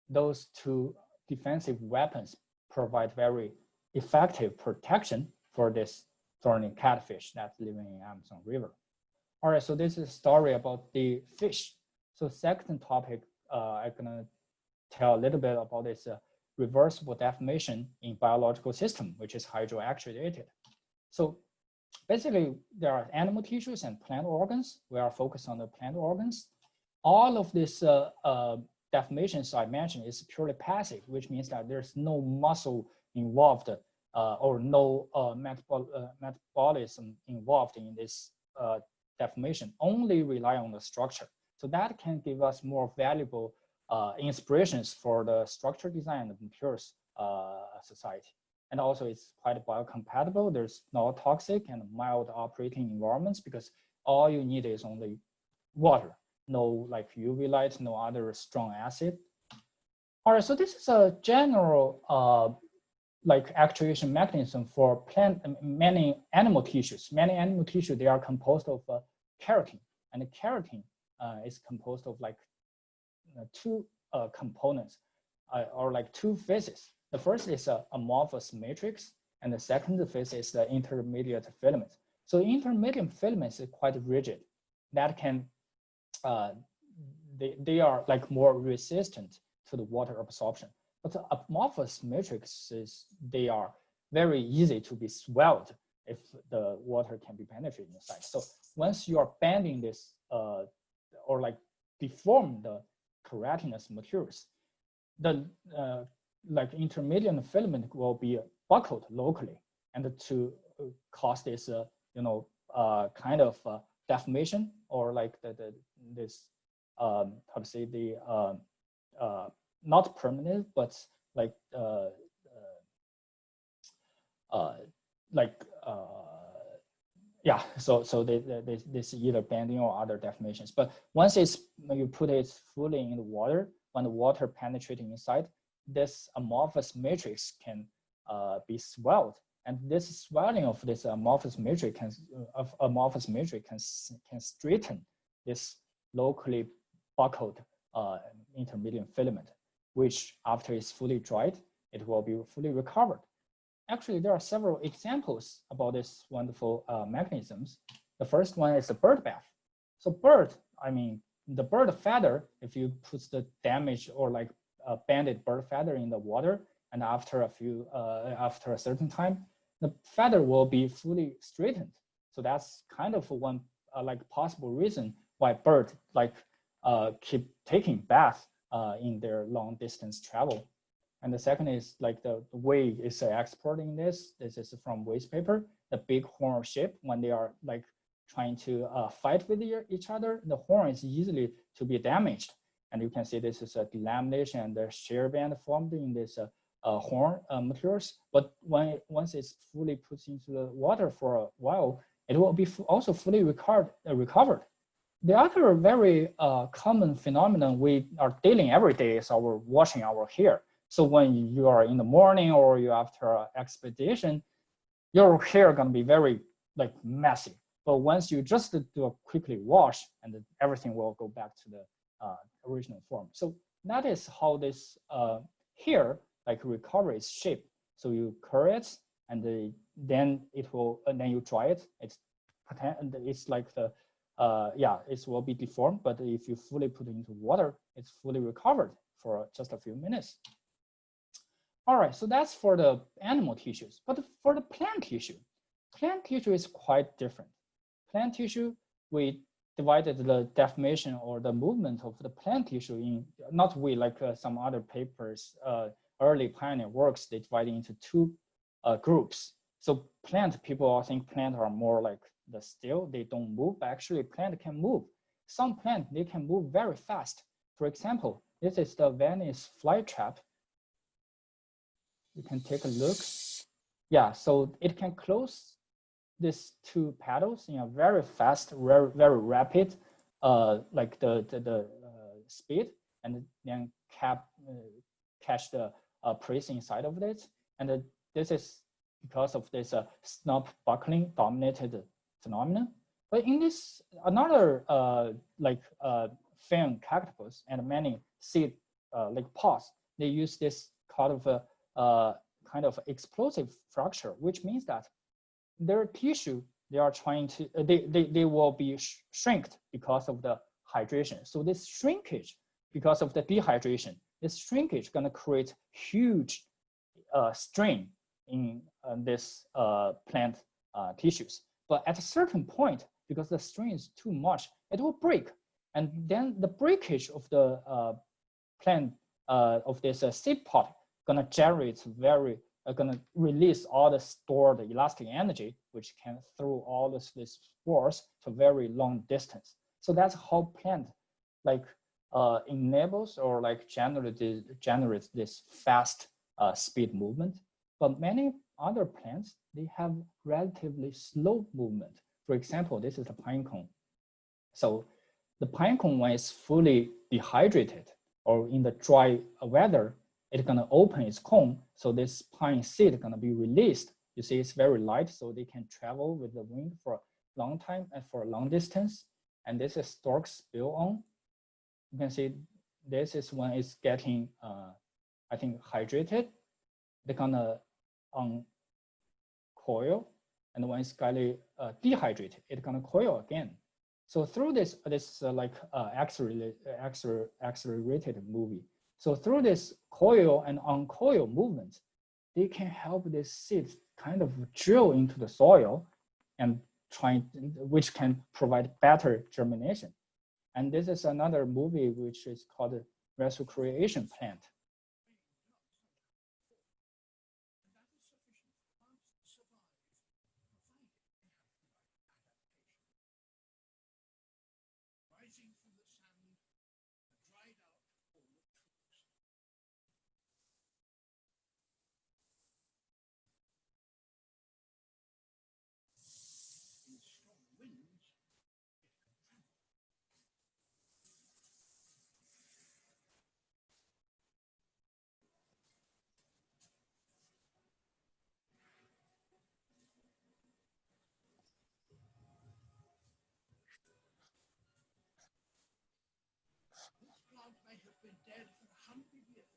Those two defensive weapons provide very effective protection for this thorny catfish that's living in Amazon River. All right, so this is a story about the fish. So second topic, I'm gonna tell a little bit about this reversible deformation in biological system, which is hydro-actuated. So basically, there are animal tissues and plant organs. We are focused on the plant organs. All of these deformations I mentioned is purely passive, which means that there's no muscle involved or no metabolism involved in this deformation, only rely on the structure. So that can give us more valuable inspirations for the structure design of materials society. And also it's quite biocompatible. There's no toxic and mild operating environments because all you need is only water, no like UV light, no other strong acid. All right, so this is a general like actuation mechanism for many animal tissues. Many animal tissue, they are composed of keratin, and the keratin is composed of like two components or like two phases. The first is an amorphous matrix, and the second phase is the intermediate filament. So intermediate filaments is quite rigid. That can, they are like more resistant to the water absorption. But the amorphous matrices, they are very easy to be swelled if the water can be penetrated inside. So once you are bending this or like deform the keratinous materials, the like intermediate filament will be buckled locally, and to cause this kind of deformation or like this how to say the not permanent but like yeah, so they see either bending or other deformations. But once you put it fully in the water, when the water penetrating inside, this amorphous matrix can be swelled, and this swelling of this amorphous matrix can straighten this locally buckled intermediate filament, which after it's fully dried, it will be fully recovered. Actually, there are several examples about this wonderful mechanisms. The first one is the bird bath. So the bird feather, if you put the damaged or like banded bird feather in the water, and after a certain time, the feather will be fully straightened. So that's kind of one like possible reason why birds keep taking bath in their long distance travel. And the second is like the way it's exporting this. This is from waste paper, the big horn shape. When they are like trying to fight with each other, the horn is easily to be damaged. And you can see this is a delamination and the shear band formed in this horn materials. But once it's fully put into the water for a while, it will be also fully recovered. The other very common phenomenon we are dealing every day is our washing our hair. So when you are in the morning or you after an expedition, your hair gonna be very like messy. But once you just do a quickly wash, and everything will go back to the original form. So that is how this hair like recovery is shaped. So you curl it, and then it will, and then you dry it. It's like the it will be deformed. But if you fully put it into water, it's fully recovered for just a few minutes. All right, so that's for the animal tissues. But for the plant tissue is quite different. Plant tissue, we divided the deformation or the movement of the plant tissue in, not we, like some other papers, early pioneer works, they divide into two groups. So people think plant are more like the still, they don't move, but actually plant can move. Some plant, they can move very fast. For example, this is the Venice flytrap. You can take a look. Yeah, so it can close these two petals in a very fast, very rapid, like the speed, and then catch the prey inside of it. And this is because of this snap buckling dominated phenomenon. But in this another film cactus and many seed like pods, they use this kind of explosive fracture, which means that their tissue, they are trying to, they will be shrinked because of the hydration. So this shrinkage, because of the dehydration, this shrinkage gonna create huge strain in this plant tissues. But at a certain point, because the strain is too much, it will break. And then the breakage of the plant of this seed pod gonna generate gonna release all the stored elastic energy, which can throw all these spores to very long distance. So that's how plant enables or generates this fast speed movement. But many other plants, they have relatively slow movement. For example, this is the pine cone. So the pine cone, when it's fully dehydrated or in the dry weather, it's gonna open its cone. So this pine seed is gonna be released. You see it's very light, so they can travel with the wind for a long time and for a long distance. And this is stalk spill on. You can see this is when it's getting, I think, hydrated. They're gonna uncoil, and when it's slightly dehydrated, it's gonna coil again. So through this accelerated movie. So through this coil and uncoil movement, they can help this seed kind of drill into the soil and which can provide better germination. And this is another movie which is called Resurrection Plant. been dead for 100 years.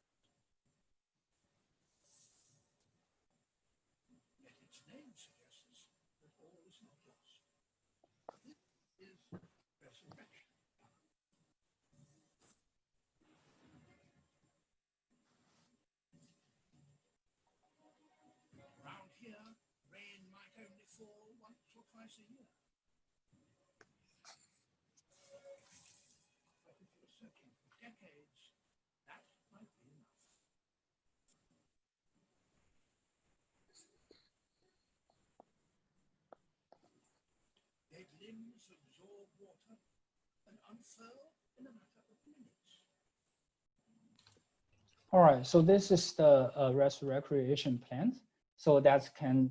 Yet its name suggests that all is not lost. This is resurrection. Around here, rain might only fall once or twice a year. But if you're searching for decades, that might be enough. Dead limbs absorb water and unfurl in a matter of minutes. All right, so this is the recreation plant. So that can,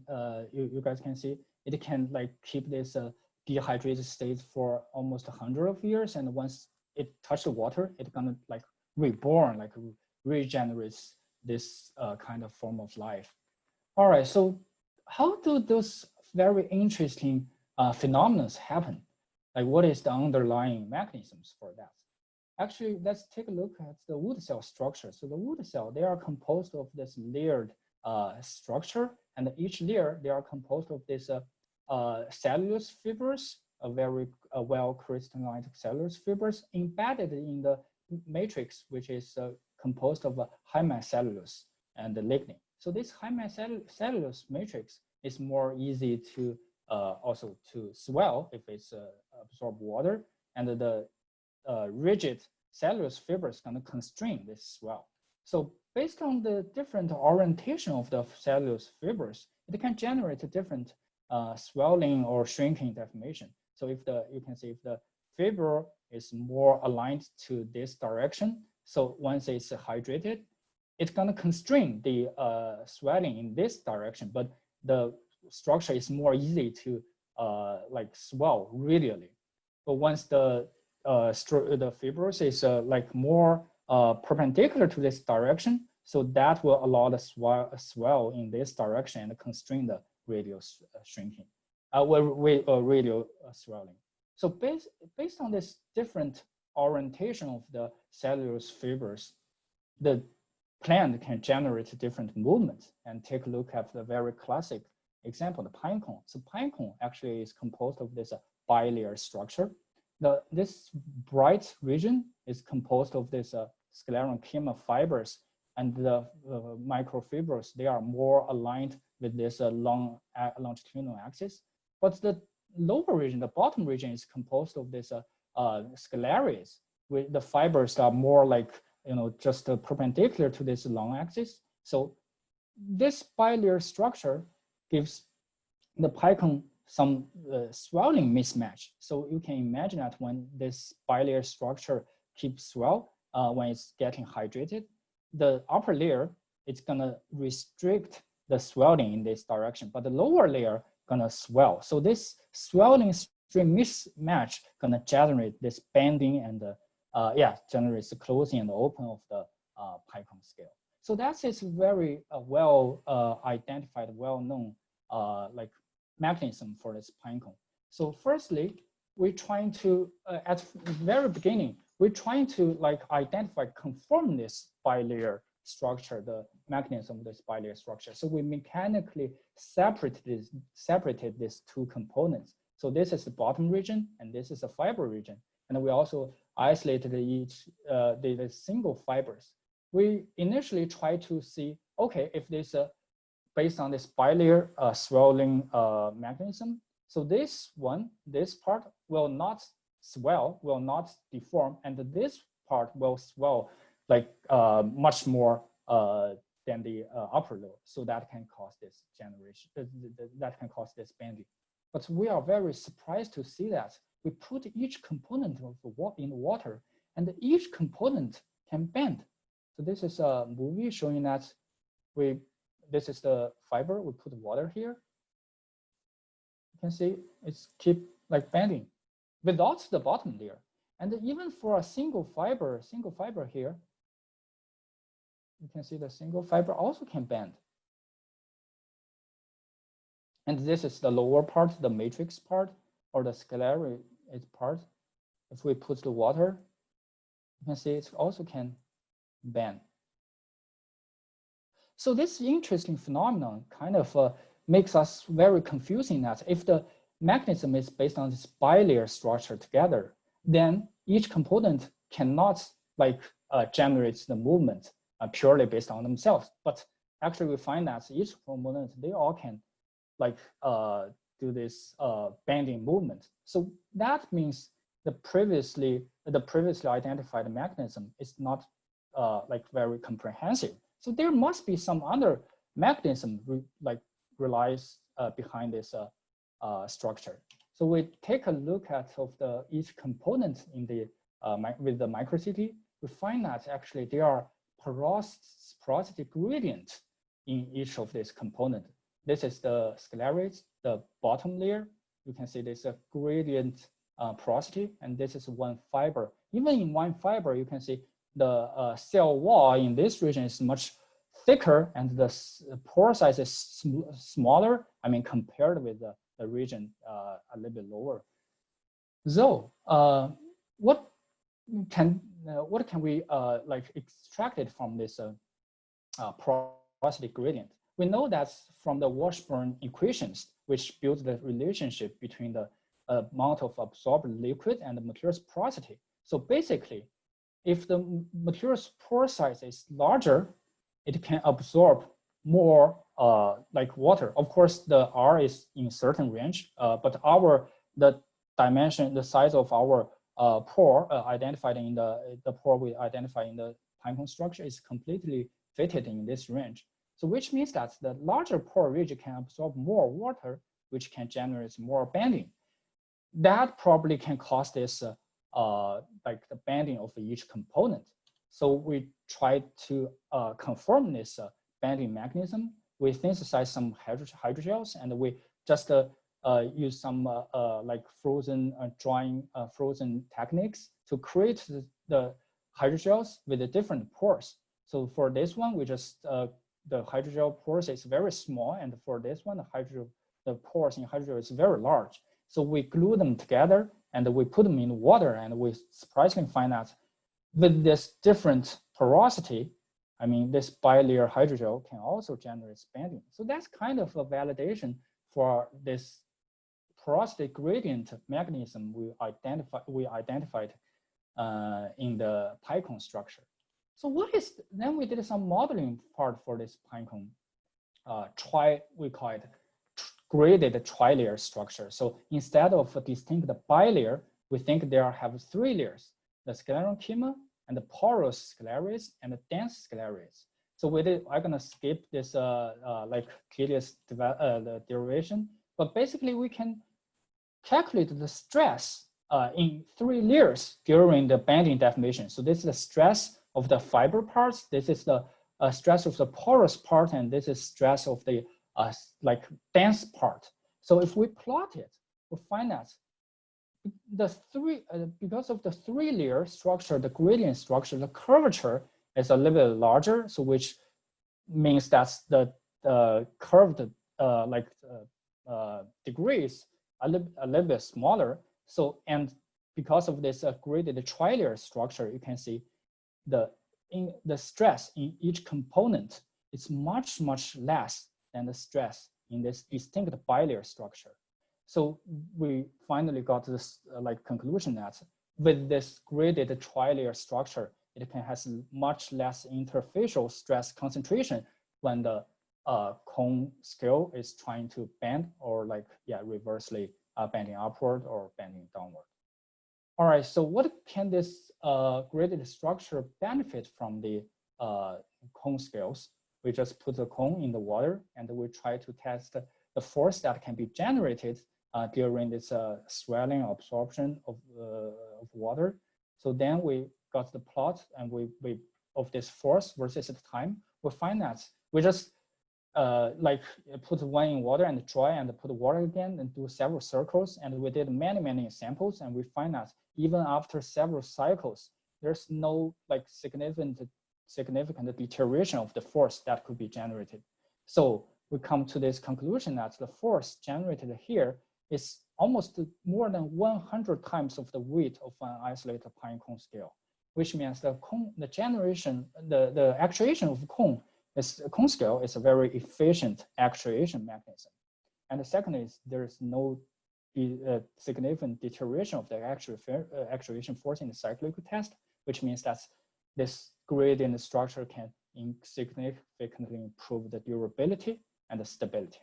you guys can see, it can like keep this dehydrated state for almost 100 of years. And once it touches the water, it's gonna like reborn, like regenerates this kind of form of life. All right, so how do those very interesting phenomena happen? Like what is the underlying mechanisms for that? Actually, let's take a look at the wood cell structure. So the wood cell, they are composed of this layered structure, and each layer, they are composed of this cellulose fibers, a very well crystallized cellulose fibers embedded in the matrix, which is composed of hemicellulose and the lignin. So this hemicellulose matrix is more easy to also to swell if it's absorb water, and the rigid cellulose fibers going to constrain this swell. So based on the different orientation of the cellulose fibers, it can generate a different swelling or shrinking deformation. So if you can see if the fiber is more aligned to this direction, so once it's hydrated, it's going to constrain the swelling in this direction, but the structure is more easy to like swell radially. But once the fibrous is like more perpendicular to this direction, so that will allow the swell in this direction and constrain the radial shrinking, radial swelling. So based on this different orientation of the cellulose fibers, the plant can generate different movements. And take a look at the very classic example, the pine cone. So pine cone actually is composed of this bilayer structure. This bright region is composed of this sclerenchyma fibers, and the microfibrils, they are more aligned with this long longitudinal axis. But the lower region, the bottom region, is composed of this scleraries, with the fibers are more like, just perpendicular to this long axis. So this bilayer structure gives the pine cone some swelling mismatch. So you can imagine that when this bilayer structure keeps swell, when it's getting hydrated, the upper layer, it's gonna restrict the swelling in this direction, but the lower layer gonna swell. So this swelling string mismatch gonna generate this bending and generates the closing and open of the pine cone scale. So that is very well identified, well-known like mechanism for this pine cone. So firstly, we're trying to, at the very beginning, we're trying to like identify, conform this bilayer structure, the mechanism of this bilayer structure. So we mechanically separated these two components. So this is the bottom region, and this is the fiber region. And we also isolated each the single fibers. We initially try to see, okay, if this based on this bilayer swelling mechanism, so this part will not swell, will not deform, and this part will swell like much more than the upper lobe. So that can cause this generation, that can cause this bending. But we are very surprised to see that we put each component of in water, and each component can bend. So this is a movie showing that this is the fiber, we put water here. You can see it's keep like bending without the bottom layer. And even for a single fiber here, you can see the single fiber also can bend. And this is the lower part, the matrix part, or the sclerated part. If we put the water, you can see it also can bend. So this interesting phenomenon kind of makes us very confusing that if the mechanism is based on this bilayer structure together, then each component cannot like generate the movement purely based on themselves. But actually we find that each component, they all can like do this bending movement. So that means the previously identified mechanism is not like very comprehensive. So there must be some other mechanism relies behind this structure. So we take a look at each component in the with the microcity. We find that actually there are porosity gradient in each of these components. This is the sclerates, the bottom layer. You can see there's a gradient porosity, and this is one fiber. Even in one fiber, you can see the cell wall in this region is much thicker, and the pore size is smaller. I mean, compared with the region a little bit lower. So, what can we like extract it from this porosity gradient? We know that from the Washburn equations, which build the relationship between the amount of absorbed liquid and the material's porosity. So basically, if the material's pore size is larger, it can absorb more like water. Of course, the R is in certain range, but the dimension, the size of our pore identified in the pore we identify in the pinecone structure is completely fitted in this range. So which means that the larger pore region can absorb more water, which can generate more bending. That probably can cause this like the bending of each component. So we try to confirm this bending mechanism. We synthesize some hydrogels, and we just use some like frozen frozen techniques to create the hydrogels with the different pores. So for this one, we just the hydrogel pores is very small, and for this one, the pores in hydrogel is very large. So we glue them together and we put them in water, and we surprisingly find that with this different porosity, I mean, this bilayer hydrogel can also generate bending. So that's kind of a validation for this porosity gradient mechanism we identified in the pinecone structure. So then we did some modeling part for this pinecone we call it graded trilayer structure. So instead of a distinct bilayer, we think there have 3 layers: the sclerenchyma and the porous sclerates and the dense sclerates. So I'm gonna skip this like tedious the derivation, but basically we can calculate the stress in 3 layers during the bending deformation. So this is the stress of the fiber parts, this is the stress of the porous part, and this is stress of the like dense part. So if we plot it, we find that because of the 3-layer structure, the gradient structure, the curvature is a little bit larger. So which means that the curved degrees a little bit smaller. So, and because of this graded trilayer structure, you can see the stress in each component is much less than the stress in this distinct bilayer structure. So we finally got this like conclusion that with this graded trilayer structure, it can has much less interfacial stress concentration when the cone scale is trying to bend or like reversely bending upward or bending downward. All right, so what can this graded structure benefit from the cone scales? We just put the cone in the water and we try to test the force that can be generated during this swelling absorption of water. So then we got the plot and we of this force versus the time. We find that we just like put one in water and dry and put water again and do several circles, and we did many samples, and we find that even after several cycles, there's no like significant deterioration of the force that could be generated. So we come to this conclusion that the force generated here is almost more than 100 times of the weight of an isolated pinecone scale, which means the actuation of cone scale is a very efficient actuation mechanism. And the second is there is no significant deterioration of the actuation force in the cyclic test, which means that this gradient structure can significantly improve the durability and the stability.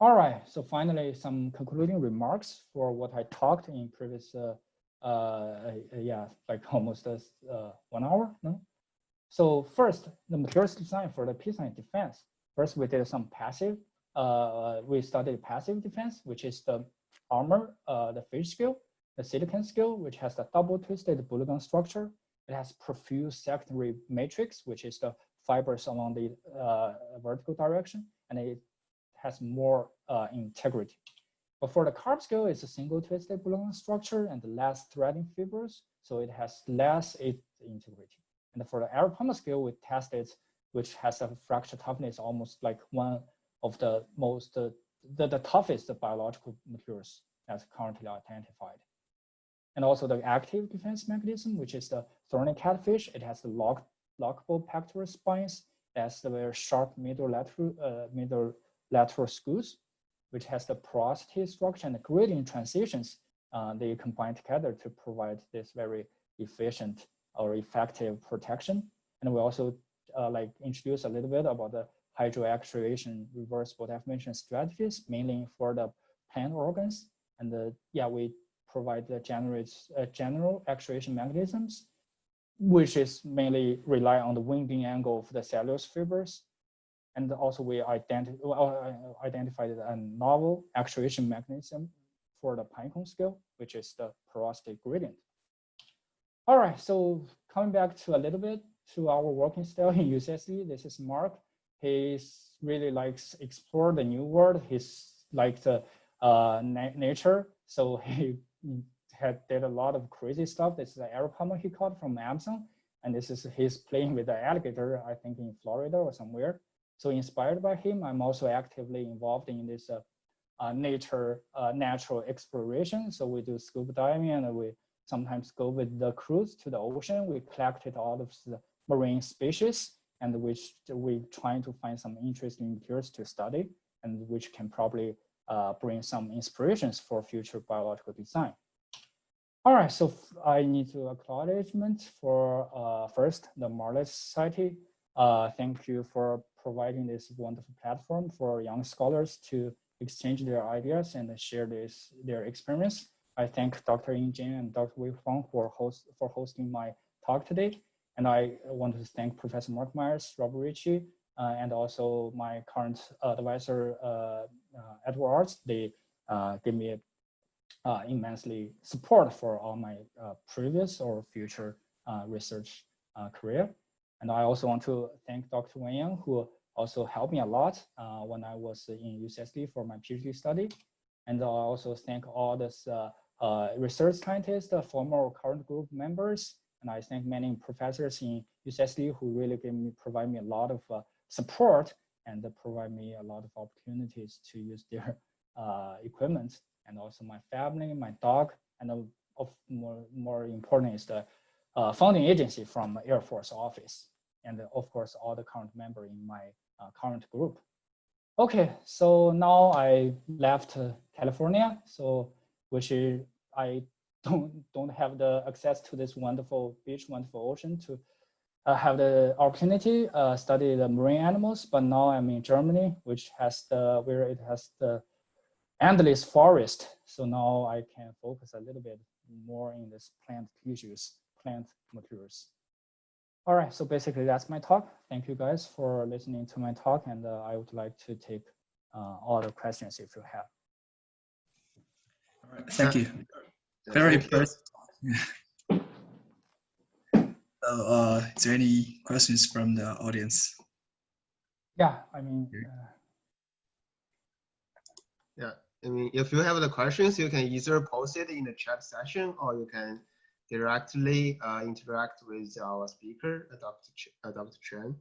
All right, so finally, some concluding remarks for what I talked in previous, like almost 1 hour. No? So first, the materials design for the Piscine defense. First, we did some passive, we studied passive defense, which is the armor, the fish scale, the silicon scale, which has the double twisted Boulogne structure. It has profuse secondary matrix, which is the fibers along the vertical direction, and it has more integrity. But for the carb scale, it's a single twisted Boulogne structure and less threading fibers, so it has less integrity. And for the aeropoma scale, we tested, which has a fracture toughness almost like one of the most, the toughest biological materials that's currently identified. And also the active defense mechanism, which is the thorny catfish. It has the lockable pectoral spines. It has the very sharp middle lateral screws, which has the porosity structure and the gradient transitions. They combine together to provide this very efficient or effective protection. And we also like introduce a little bit about the hydro-actuation reversible deformation strategies, mainly for the plant organs. And we provide the general actuation mechanisms, which is mainly rely on the winding angle of the cellulose fibers. And also we identified a novel actuation mechanism for the pinecone scale, which is the porosity gradient. All right, so coming back to a little bit to our working style in UCSD, this is Mark. He's really likes explore the new world. He's like the nature, so he did a lot of crazy stuff. This is the aeropoma he caught from Amazon, and this is he's playing with the alligator, I think in Florida or somewhere. So inspired by him, I'm also actively involved in this natural exploration. So we do scuba diving, and we sometimes go with the cruise to the ocean. We collected all of the marine species, and which we trying to find some interesting materials to study, and which can probably bring some inspirations for future biological design. All right, so I need to acknowledgement for first the Marlet Society. Thank you for providing this wonderful platform for young scholars to exchange their ideas and share their experience. I thank Dr. Yin Jin and Dr. Wei Huang for hosting my talk today. And I want to thank Professor Mark Myers, Robert Ritchie, and also my current advisor, Edward Arts. They give me immensely support for all my previous or future research career. And I also want to thank Dr. Wen Yang, who also helped me a lot when I was in UCSD for my PhD study. And I also thank all this research scientists, former or current group members. And I thank many professors in UCSD who really provide me a lot of support and provide me a lot of opportunities to use their equipment. And also my family, my dog, and more important is the funding agency from Air Force Office, and of course all the current member in my current group. Okay, so now I left California, so which is I don't have the access to this wonderful beach, wonderful ocean to have the opportunity study the marine animals. But now I'm in Germany, which has where it has the endless forest. So now I can focus a little bit more in this plant tissues, plant materials. All right, so basically that's my talk. Thank you guys for listening to my talk, and I would like to take all the questions if you have. All right, thank you. Very impressive. So, is there any questions from the audience? Yeah, I mean. Yeah, I mean, if you have the questions, you can either post it in the chat session, or you can directly interact with our speaker, Dr. Chen.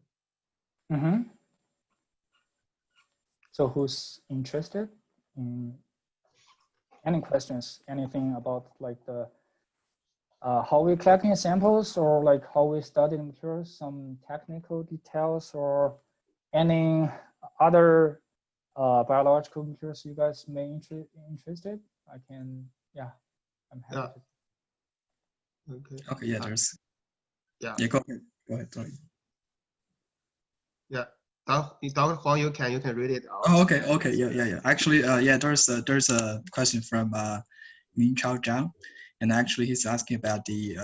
Mm-hmm. So who's interested in any questions, anything about like the how we collecting samples, or like how we study the materials, some technical details, or any other biological materials you guys may interested, I can, yeah, I'm happy Yeah. to. Okay. Okay, yeah, there's, Yeah. yeah, go ahead, sorry. Yeah. Dr. Huang, you can read it out. Oh, okay, yeah. Actually, yeah, there's a question from Min Chao Zhang, and actually he's asking about the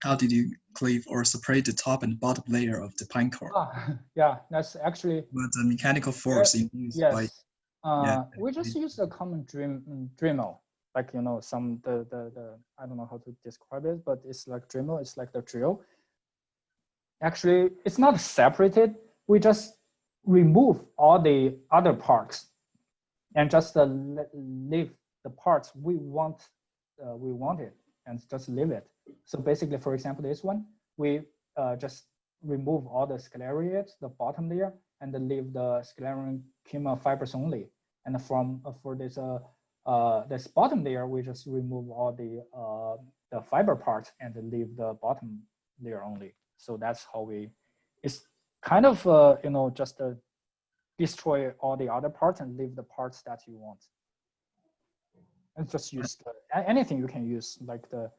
how did you cleave or separate the top and bottom layer of the pine core? Yeah, that's actually. But the mechanical force induced by, Yes. yeah. We just use a common Dremel, like, you know, some the I don't know how to describe it, but it's like Dremel. It's like the drill. Actually, it's not separated. We just remove all the other parts and just leave the parts we wanted, and just leave it. So basically, for example, this one, we just remove all the scleriates, the bottom layer, and then leave the sclerenchyma fibers only. And from for this this bottom layer, we just remove all the fiber parts and leave the bottom layer only. So that's how we. It's kind of you know, just destroy all the other parts and leave the parts that you want. And just use anything you can use, like the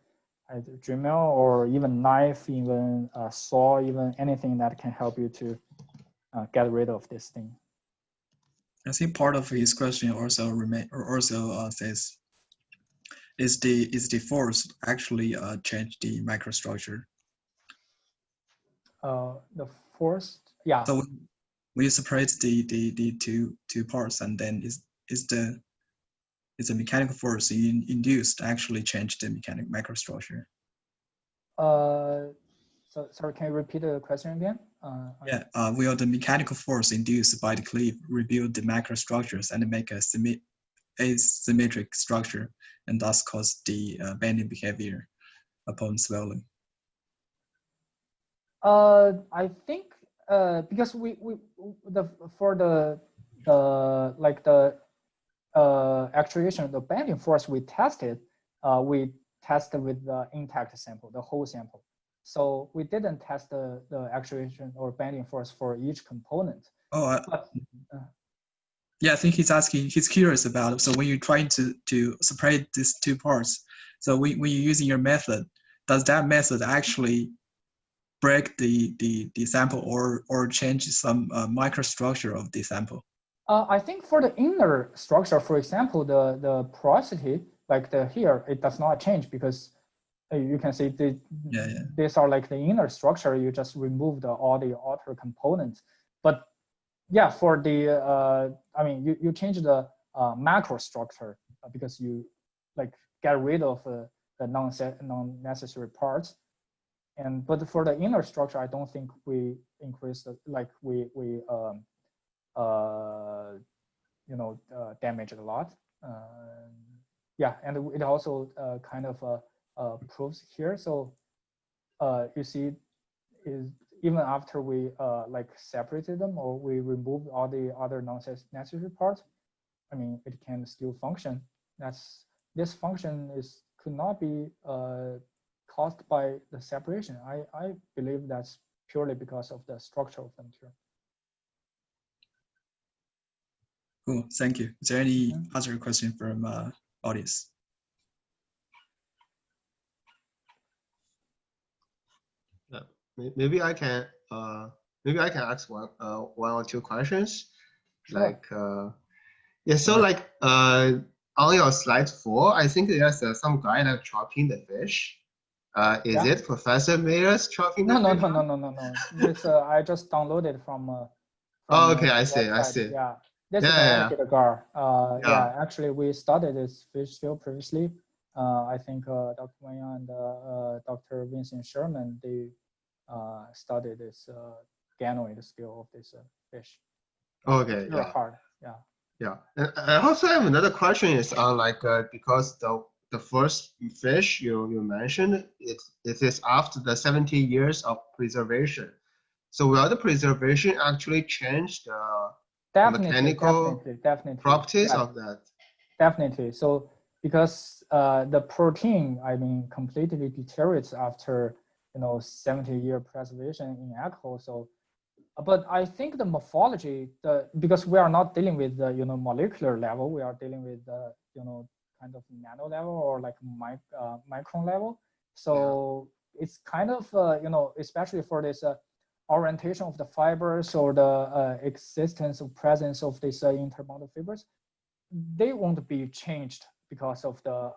Dremel or even knife, even saw, even anything that can help you to get rid of this thing. I think part of his question also says, is the force actually change the microstructure? The force, yeah. So when you separate the two parts, and then is the mechanical force induced actually change the microstructure? So sorry, can you repeat the question again? Yeah, will the mechanical force induced by the cleave rebuild the macrostructures and make a asymmetric structure, and thus cause the bending behavior upon swelling? I think because for the like the actuation, the bending force we tested with the intact sample, the whole sample. So we didn't test the actuation or bending force for each component. Oh, yeah, I think he's curious about it. So when you're trying to separate these two parts, so when you're using your method, does that method actually break the sample or change some microstructure of the sample? I think for the inner structure, for example, the porosity, like here, it does not change, because you can see these are like the inner structure. You just remove all the outer components. But yeah, for the I mean, you change the macro structure because you like get rid of the non-necessary parts. But for the inner structure, I don't think we increase you know, damage it a lot. Yeah, and it also kind of proves here. So you see, is even after we like separated them or we removed all the other non-necessary parts, I mean, it can still function. This function could not be caused by the separation. I believe that's purely because of the structure of the material. Cool, thank you. Is there any other question from audience? Yeah, maybe I can ask one or two questions. Sure. Like yeah, so like on your slide 4, I think there's some guy like chopping the fish. Is it Professor Mayer's chopping the fish? No. This I just downloaded from oh, okay, I see. Yeah, this is the agar. Yeah, actually we studied this fish scale previously. I think Dr. Wang and Dr. Vincent Sherman, they studied this ganoid scale of this fish. Okay, it's very hard. Yeah, and I also have another question is on like because the first fish you mentioned, it is after the 70 years of preservation. So will the preservation actually change the mechanical definitely properties of that? Definitely. So because the protein, I mean, completely deteriorates after 70-year preservation in alcohol. So, but I think the morphology, because we are not dealing with the molecular level, we are dealing with the kind of nano level or like micron level. So it's kind of especially for this orientation of the fibers or the existence or presence of these interbonded fibers, they won't be changed because of the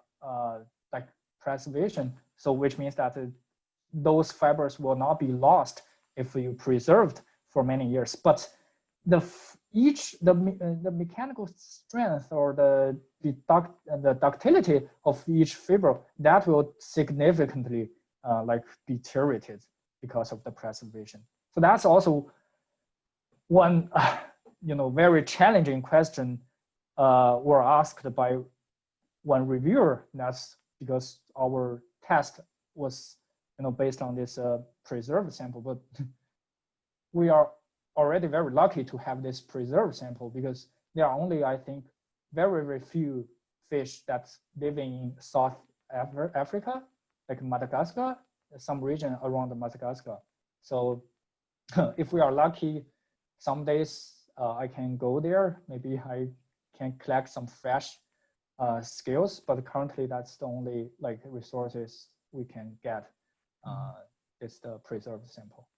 like preservation. So which means that those fibers will not be lost if you preserved for many years. But the mechanical strength or the ductility of each fiber, that will significantly like deteriorated because of the preservation. So that's also one very challenging question were asked by one reviewer. That's because our test was based on this preserved sample, but we are already very lucky to have this preserved sample, because there are only, I think, very, very few fish that's living in South Africa, like Madagascar, some region around Madagascar. So if we are lucky, some days I can go there. Maybe I can collect some fresh scales, but currently that's the only like resources we can get. It's the preserved sample.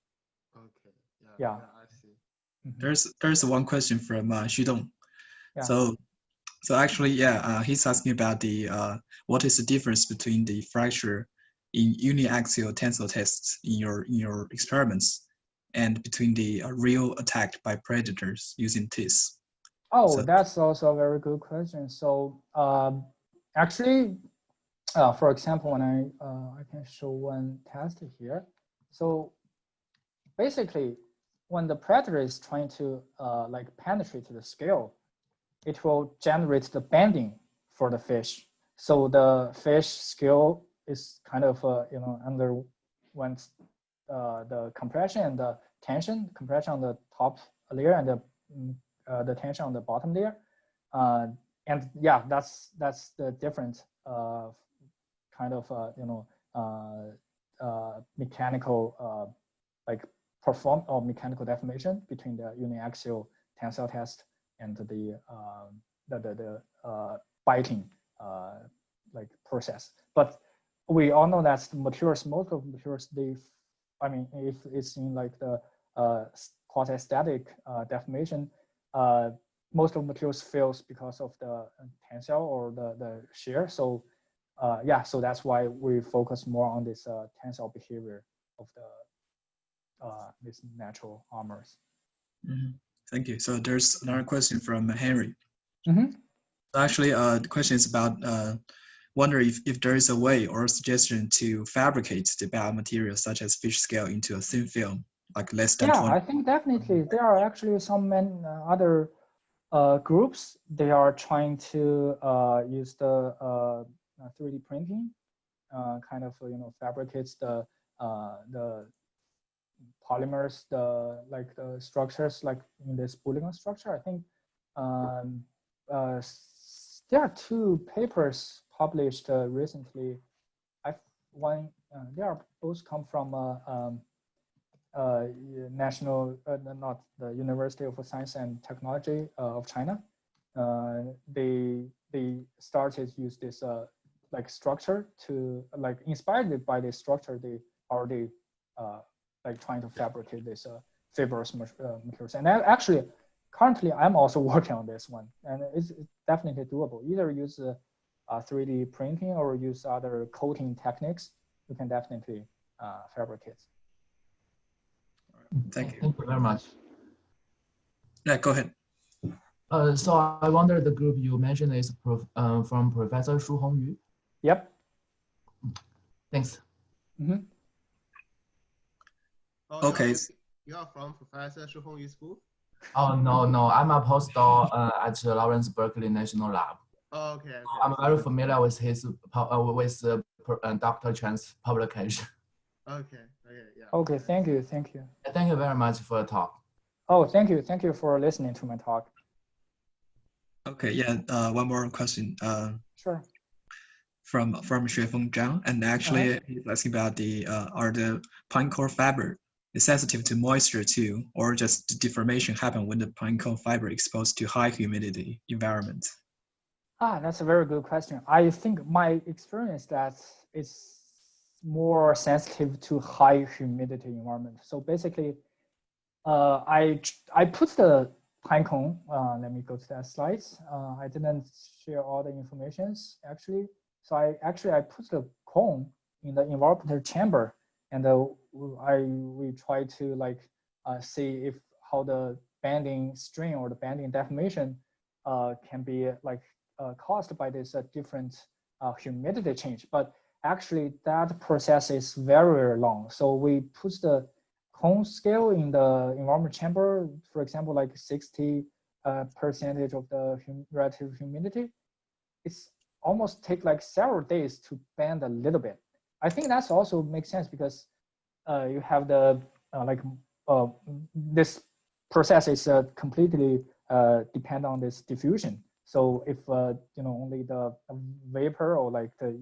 Okay. Yeah. I see. There's one question from Xudong. Yeah. So actually, he's asking about the what is the difference between the fracture in uniaxial tensile tests in your experiments and between the real attack by predators using TIS? Oh, So, that's also a very good question. So actually, for example, when I can show one test here. So basically, when the predator is trying to like penetrate the scale, it will generate the bending for the fish. So the fish scale is kind of underwent the compression and the tension, compression on the top layer and the tension on the bottom layer. And yeah, that's the different kind of mechanical like perform or mechanical deformation between the uniaxial tensile test and the biting like process. But we all know that the materials, most of the materials, I mean, if it's in like the quasi-static deformation, most of the materials fails because of the tensile or the shear. So yeah, so that's why we focus more on this tensile behavior of the these natural armors. Thank you. So there's another question from Henry. Mm-hmm. Actually, the question is about wonder if there is a way or a suggestion to fabricate the biomaterial such as fish scale into a thin film, like less than 20. I think definitely there are actually some other groups. They are trying to use the 3D printing, kind of fabricates the polymers, the structures like in this Boolean structure. I think there are two papers published recently. They are both come from national, not the University of Science and Technology of China. They started to use this like structure to like inspired by this structure. They already like trying to fabricate this fibrous materials. And actually, currently, I'm also working on this one, and it's definitely doable. Either use 3D printing or use other coating techniques. You can definitely fabricate. Thank you. Thank you very much. Yeah, go ahead. So I wonder the group you mentioned is from Professor Shu Hongyu. Yep. Thanks. Mm-hmm. Oh, Okay. You are from Professor Shu Hongyu's school? Oh, no, I'm a postdoc at Lawrence Berkeley National Lab. Oh, okay. I'm very familiar with his Dr. Chan's publication. Okay, yeah. Okay, thank you. Thank you very much for the talk. Oh, thank you for listening to my talk. Okay, yeah, one more question. Sure. from Xuefeng Zhang, and actually he's asking about are the pine cone fiber sensitive to moisture too, or just deformation happen when the pine cone fiber exposed to high humidity environment? That's a very good question. I think my experience that it's more sensitive to high humidity environment. So basically, I put the pine cone. Let me go to that slides. I didn't share all the informations actually. So I put the cone in the enveloping chamber, and we try to like see if how the bending strain or the bending deformation can be like caused by this different humidity change. But actually, that process is very long. So we put the cone scale in the environment chamber, for example, like 60% of the relative humidity. It's almost take like several days to bend a little bit. I think that's also makes sense because you have the this process is completely depend on this diffusion. So if only the vapor or like the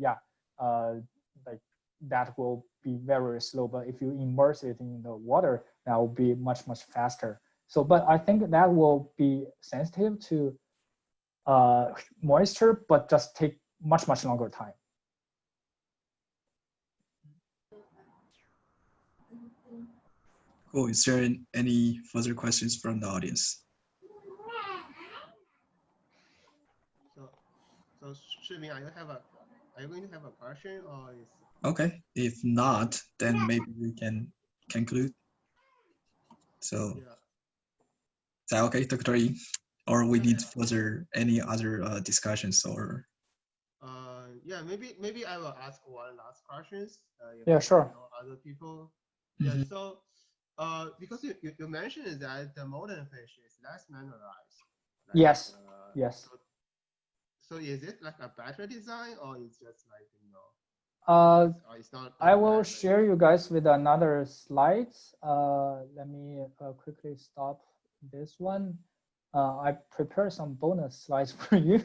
like that will be very slow. But if you immerse it in the water, that will be much faster. So, but I think that will be sensitive to moisture, but just take much longer time. Cool. Is there any further questions from the audience? So Shiming, are you going to have a question or is? Okay. If not, then maybe we can conclude. So, Yeah. is that okay, Dr. Yi? Or we need further any other discussions or? Yeah, maybe I will ask one last questions. Yeah, sure. Other people. Yeah. So, because you mentioned that the modern fish is less mineralized. Like, yes. Yes. So is it like a better design, or it's just like it's not? I will share you guys with another slides. Let me quickly stop this one. I prepared some bonus slides for you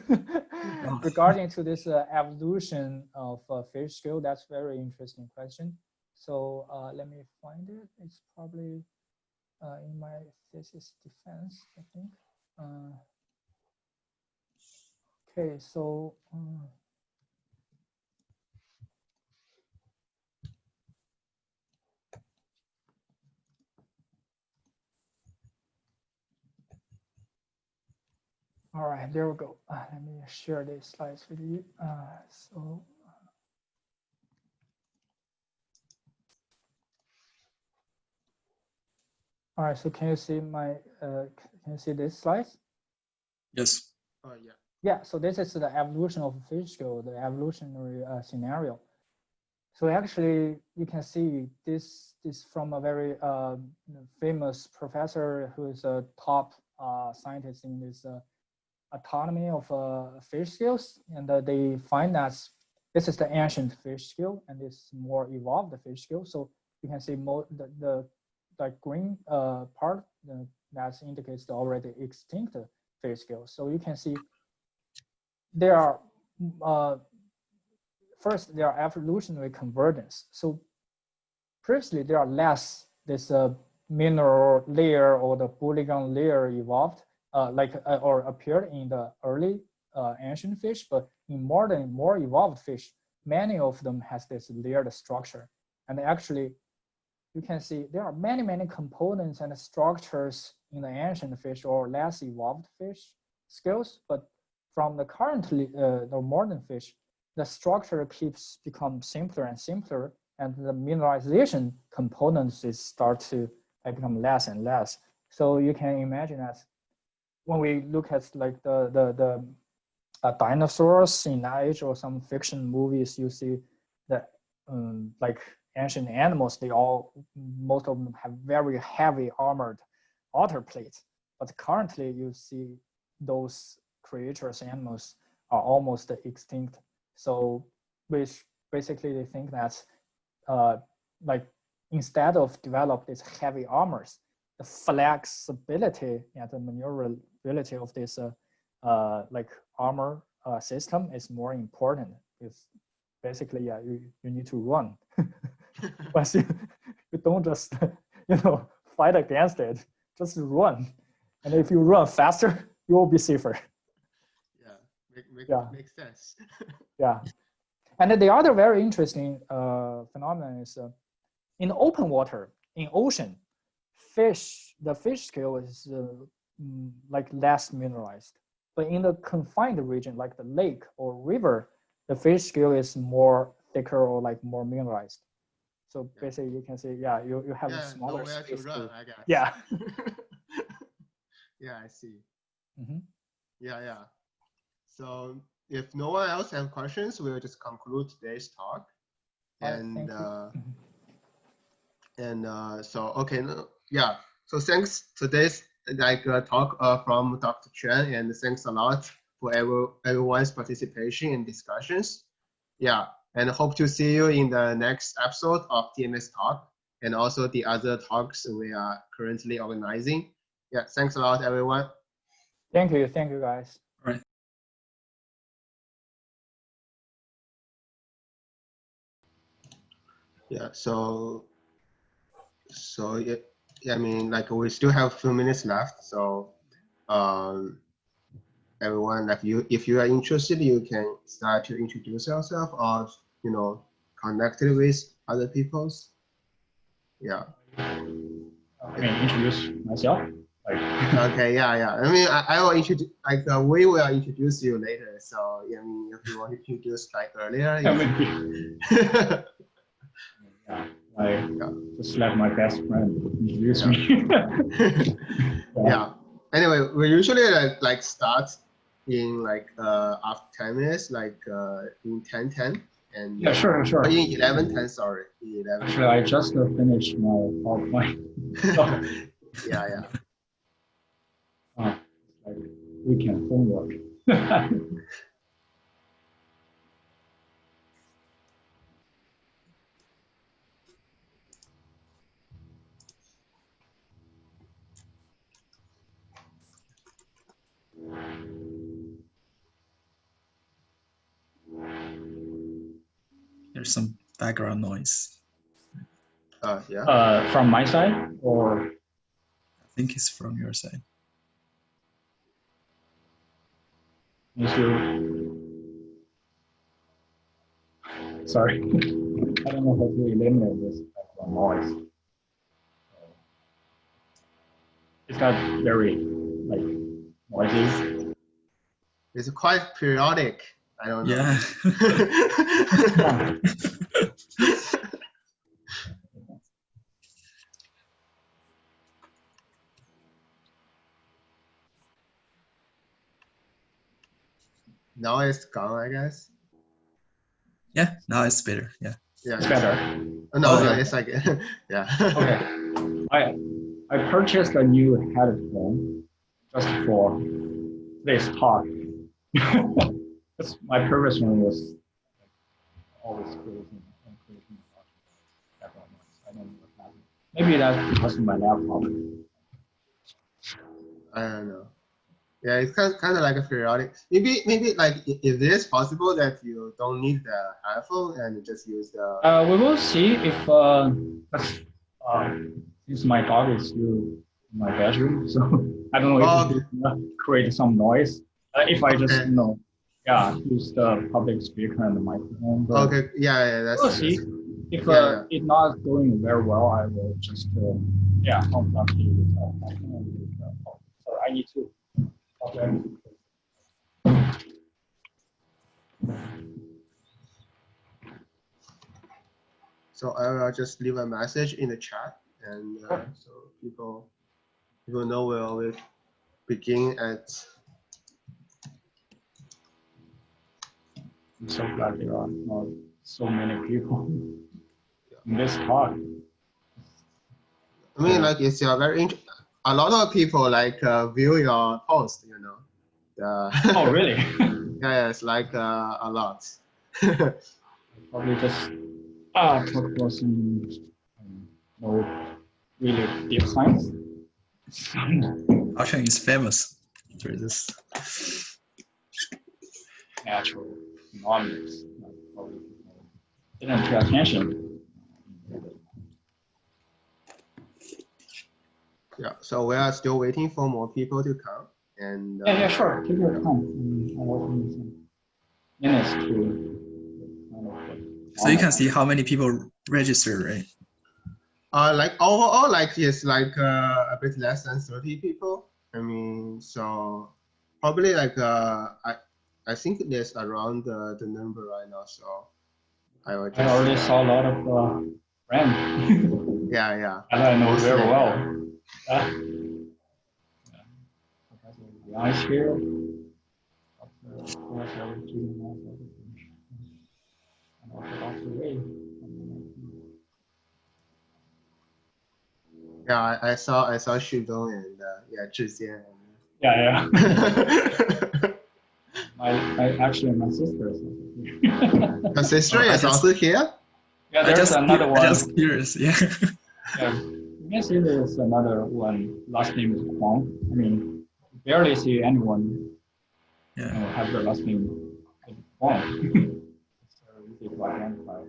regarding to this evolution of fish scale. That's very interesting question. So let me find it. It's probably in my thesis defense, I think. Okay, so all right, there we go. Let me share these slides with you. All right, so can you see my, can you see these slides? Yes. Yeah. Yeah, so this is the evolution of fish scale, the evolutionary scenario. So actually, you can see this from a very famous professor who is a top scientist in this autonomy of fish scales, and they find that this is the ancient fish scale and this more evolved fish scale. So you can see the green part that indicates the already extinct fish scale. So you can see there are first there are evolutionary convergence. So previously there are less this mineral layer or the polygon layer evolved or appeared in the early ancient fish, but in modern, more evolved fish, many of them has this layered structure. And actually, you can see there are many components and structures in the ancient fish or less evolved fish scales, but from the currently the modern fish, the structure keeps become simpler and simpler, and the mineralization components start to become less and less. So you can imagine that when we look at like the dinosaurs in that age or some fiction movies, you see that like ancient animals, most of them have very heavy armored outer plates. But currently you see those creatures, animals are almost extinct. So which basically they think that like instead of develop these heavy armors, the flexibility and the maneuverability of this like armor system is more important. Because basically, yeah, you need to run. But you don't just, fight against it, just run. And if you run faster, you will be safer. Yeah, makes sense. Yeah. And then the other very interesting phenomenon is in open water, in ocean, the fish scale is like less mineralized. But in the confined region, like the lake or river, the fish scale is more thicker or like more mineralized. So basically you can say, yeah, you have a smaller nowhere space to run, I guess. Yeah. Yeah, I see. Mm-hmm. Yeah. So if no one else have questions, we'll just conclude today's talk. And so okay, so thanks today's talk from Dr. Chian, and thanks a lot for everyone's participation and discussions. Yeah, and hope to see you in the next episode of TMS Talk and also the other talks we are currently organizing. Yeah, thanks a lot, everyone. Thank you guys. All right. Yeah, so yeah, I mean, like we still have a few minutes left, so everyone, like if you are interested, you can start to introduce yourself or connect it with other people's. Yeah. I mean, introduce myself. Okay, yeah. I mean, I will introduce, we will introduce you later. So, I mean, if you want to introduce earlier. I just let my best friend introduce me. Yeah. Anyway, we usually start in after 10 minutes, in 10:10. And yeah, sure. In 11:10, sorry. In 11. Actually, I just finished my PowerPoint. So, yeah. Like weekend homework. There's some background noise. Yeah. From my side, or I think it's from your side. Sorry, I don't know how to eliminate this background noise. It's not very noisy. It's quite periodic. I don't know. Yeah. Now it's gone, I guess. Yeah, now it's better. Yeah. It's better. No, yeah. it's like yeah. Okay. I purchased a new headphone just for this talk. My previous one was always creating background noise. I don't know what happened. Maybe that's because of my laptop. I don't know. Yeah, it's kind of like a periodic. Maybe if it is possible that you don't need the headphone and just use the. We will see if since my dog is still in my bedroom, so I don't know if it create some noise. If I just use the public speaker and the microphone. Okay, yeah, that's. We'll see. If it's not going very well, I will just unplug the microphone. So I need to. Okay. So I will just leave a message in the chat, and so people know we'll begin at. I'm so glad there are not so many people in this talk. I mean, it's very a lot of people view your post, Oh, really? Yeah, it's a lot. Probably just talk about some really deep science. Chian is famous for this. Natural phenomena. didn't pay attention. Yeah, so we are still waiting for more people to come. And Yeah, sure. Take your time. I will need some minutes to. So you can see how many people register, right? like overall, like it's like a bit less than 30 people. I mean, so probably like I think there's around the number right now. So I will just. I already saw a lot of friends. Yeah. And I know very Mostly, well. yeah. Professor Yang is here. And also Dr. Wei. Yeah, I saw Shudong and yeah, Zhijian. Yeah. Actually my sister is here. Your sister is also here? Yeah, there's another one. I just curious, yeah. Yeah. You can see there's another one. Last name is Huang. I mean, barely see anyone have their last name Huang. It's easy to identify.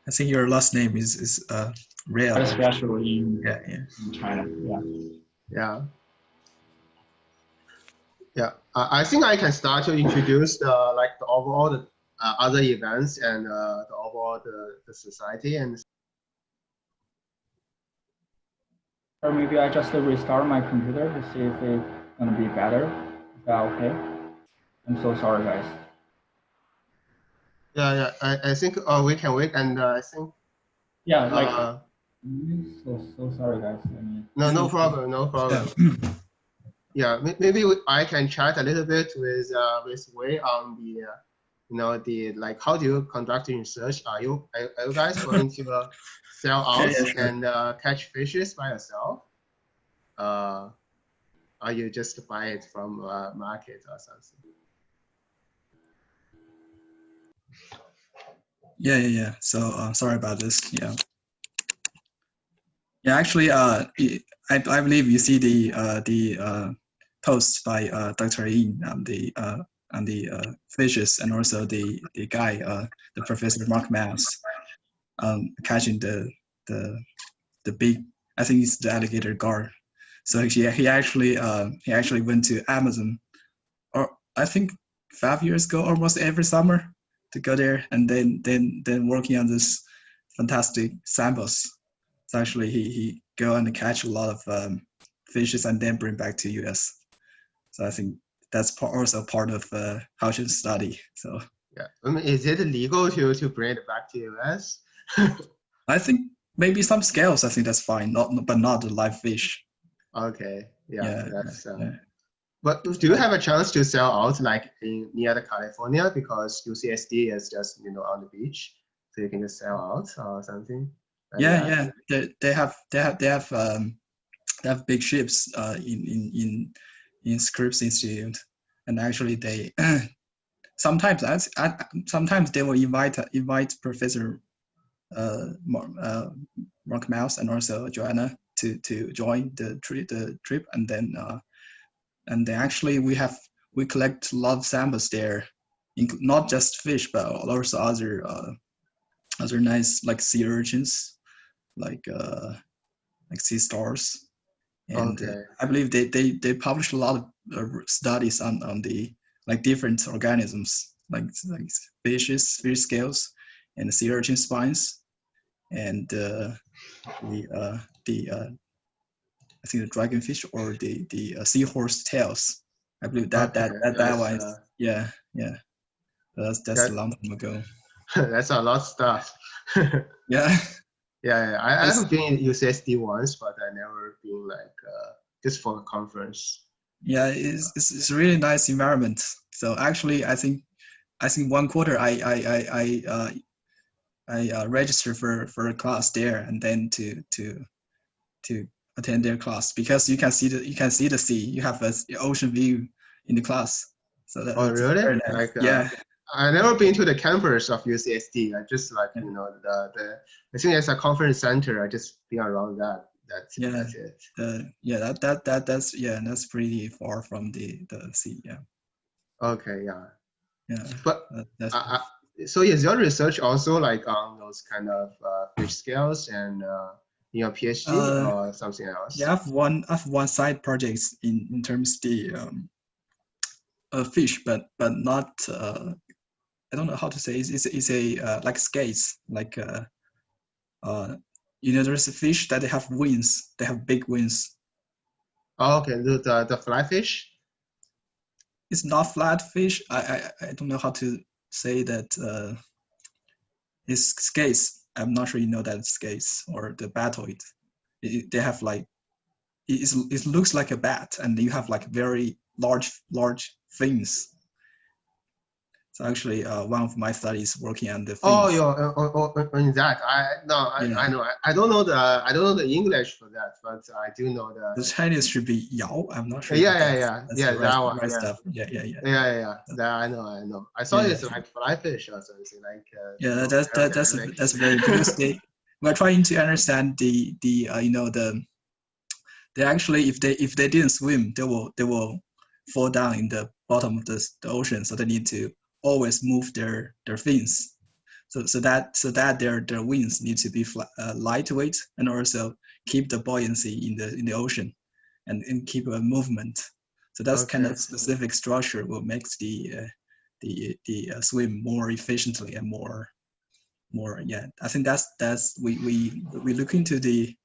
I think your last name is real. Especially in China. Yeah. I think I can start to introduce the overall the other events and the overall the society and. Or maybe I just restart my computer to see if it's gonna be better. Is that okay? I'm so sorry, guys. Yeah. I think we can wait, and I think. Yeah, like. So sorry, guys. I mean, no problem. Yeah, maybe I can chat a little bit with Wei on the the like how do you conduct research? Are you guys going to sell out and catch fishes by yourself? Are you just buy it from market or something? Yeah. So sorry about this. Yeah, actually, I believe you see the post by Dr. Yin on the fishes, and also the guy, the Professor Mark Mouse, catching the big, I think it's the alligator gar. So he actually went to Amazon, or I think 5 years ago, almost every summer, to go there, and then working on this fantastic samples. So actually, he go and catch a lot of fishes and then bring back to US. So I think that's also part of how to study. So yeah, I mean, is it legal to bring it back to US? I think maybe some scales. I think that's fine. But not the live fish. Okay. Yeah. That's. Yeah. But do you have a chance to sell out like near the California, because UCSD is just on the beach, so you can just sell out or something? Yeah. They have big ships in Scripps Institute, and actually they sometimes they will invite Professor Mark Mouse and also Joanna to join the trip, and then actually we collect a lot of samples there, not just fish but also other nice like sea urchins, like sea stars, and I believe they publish a lot of studies on the like different organisms like fish scales and sea urchin spines, and I think the dragonfish or the seahorse tails. I believe that one is, yeah. That's a long time ago. That's a lot of stuff. Yeah. Yeah. I have been in UCSD once, but I never been like just for a conference. Yeah, it's a really nice environment. So actually, I think 1 quarter I register for a class there, and then to attend their class, because you can see the sea. You have an ocean view in the class. So that's really? very nice. Like yeah. I've never been to the campus of UCSD. I just like the I think it's a conference center. I just been around that. That's it. That's pretty far from the sea. Yeah. Okay. Yeah. Yeah. But so is your research also like on those kind of fish scales and in your PhD or something else? Yeah, I've one side projects in terms of fish, but not I don't know how to say. It's a like skates, like there's a fish that they have wings. They have big wings. Oh, okay, the fly fish. It's not flat fish. I don't know how to say that. It's skates. I'm not sure you know that it's skates or the batoid. They have like it looks like a bat, and you have like very large fins. So actually, one of my studies working on the fins. Oh, in that I know. I don't know the English for that, but I do know the Chinese should be Yao. I'm not sure. Yeah, that one. Right Yeah. Stuff. Yeah. That I know. I saw it's like fly fish or something like. Yeah, that's very because we're trying to understand they actually if they didn't swim they will fall down in the bottom of the ocean, so they need to always move their fins, so that their wings need to be lightweight and also keep the buoyancy in the ocean and keep a movement. So that's kind of specific structure what makes the swim more efficiently and more I think that's we look into the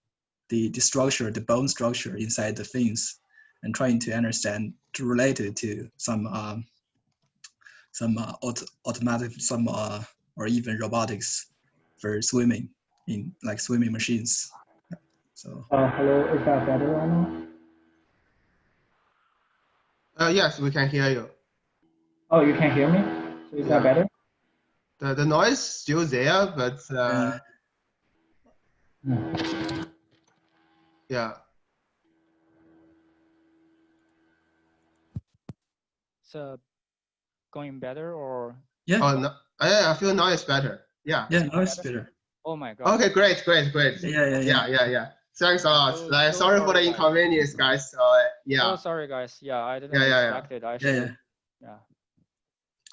structure, the bone structure inside the fins, and trying to understand to relate it to some automatic or even robotics for swimming in like swimming machines. So hello, is that better right now? Yes, we can hear you. Oh, you can hear me? So is that better? The noise still there, but yeah. So going better or? Yeah. Oh no, I feel now it's better. Yeah. Yeah, now it's better. Oh my God. Okay, great. Yeah. Thanks a lot. So sorry for the inconvenience, guys. Yeah. Oh, sorry, guys. Yeah, I didn't expect it. Actually. Yeah.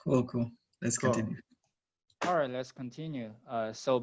Cool. Let's continue. All right, let's continue. So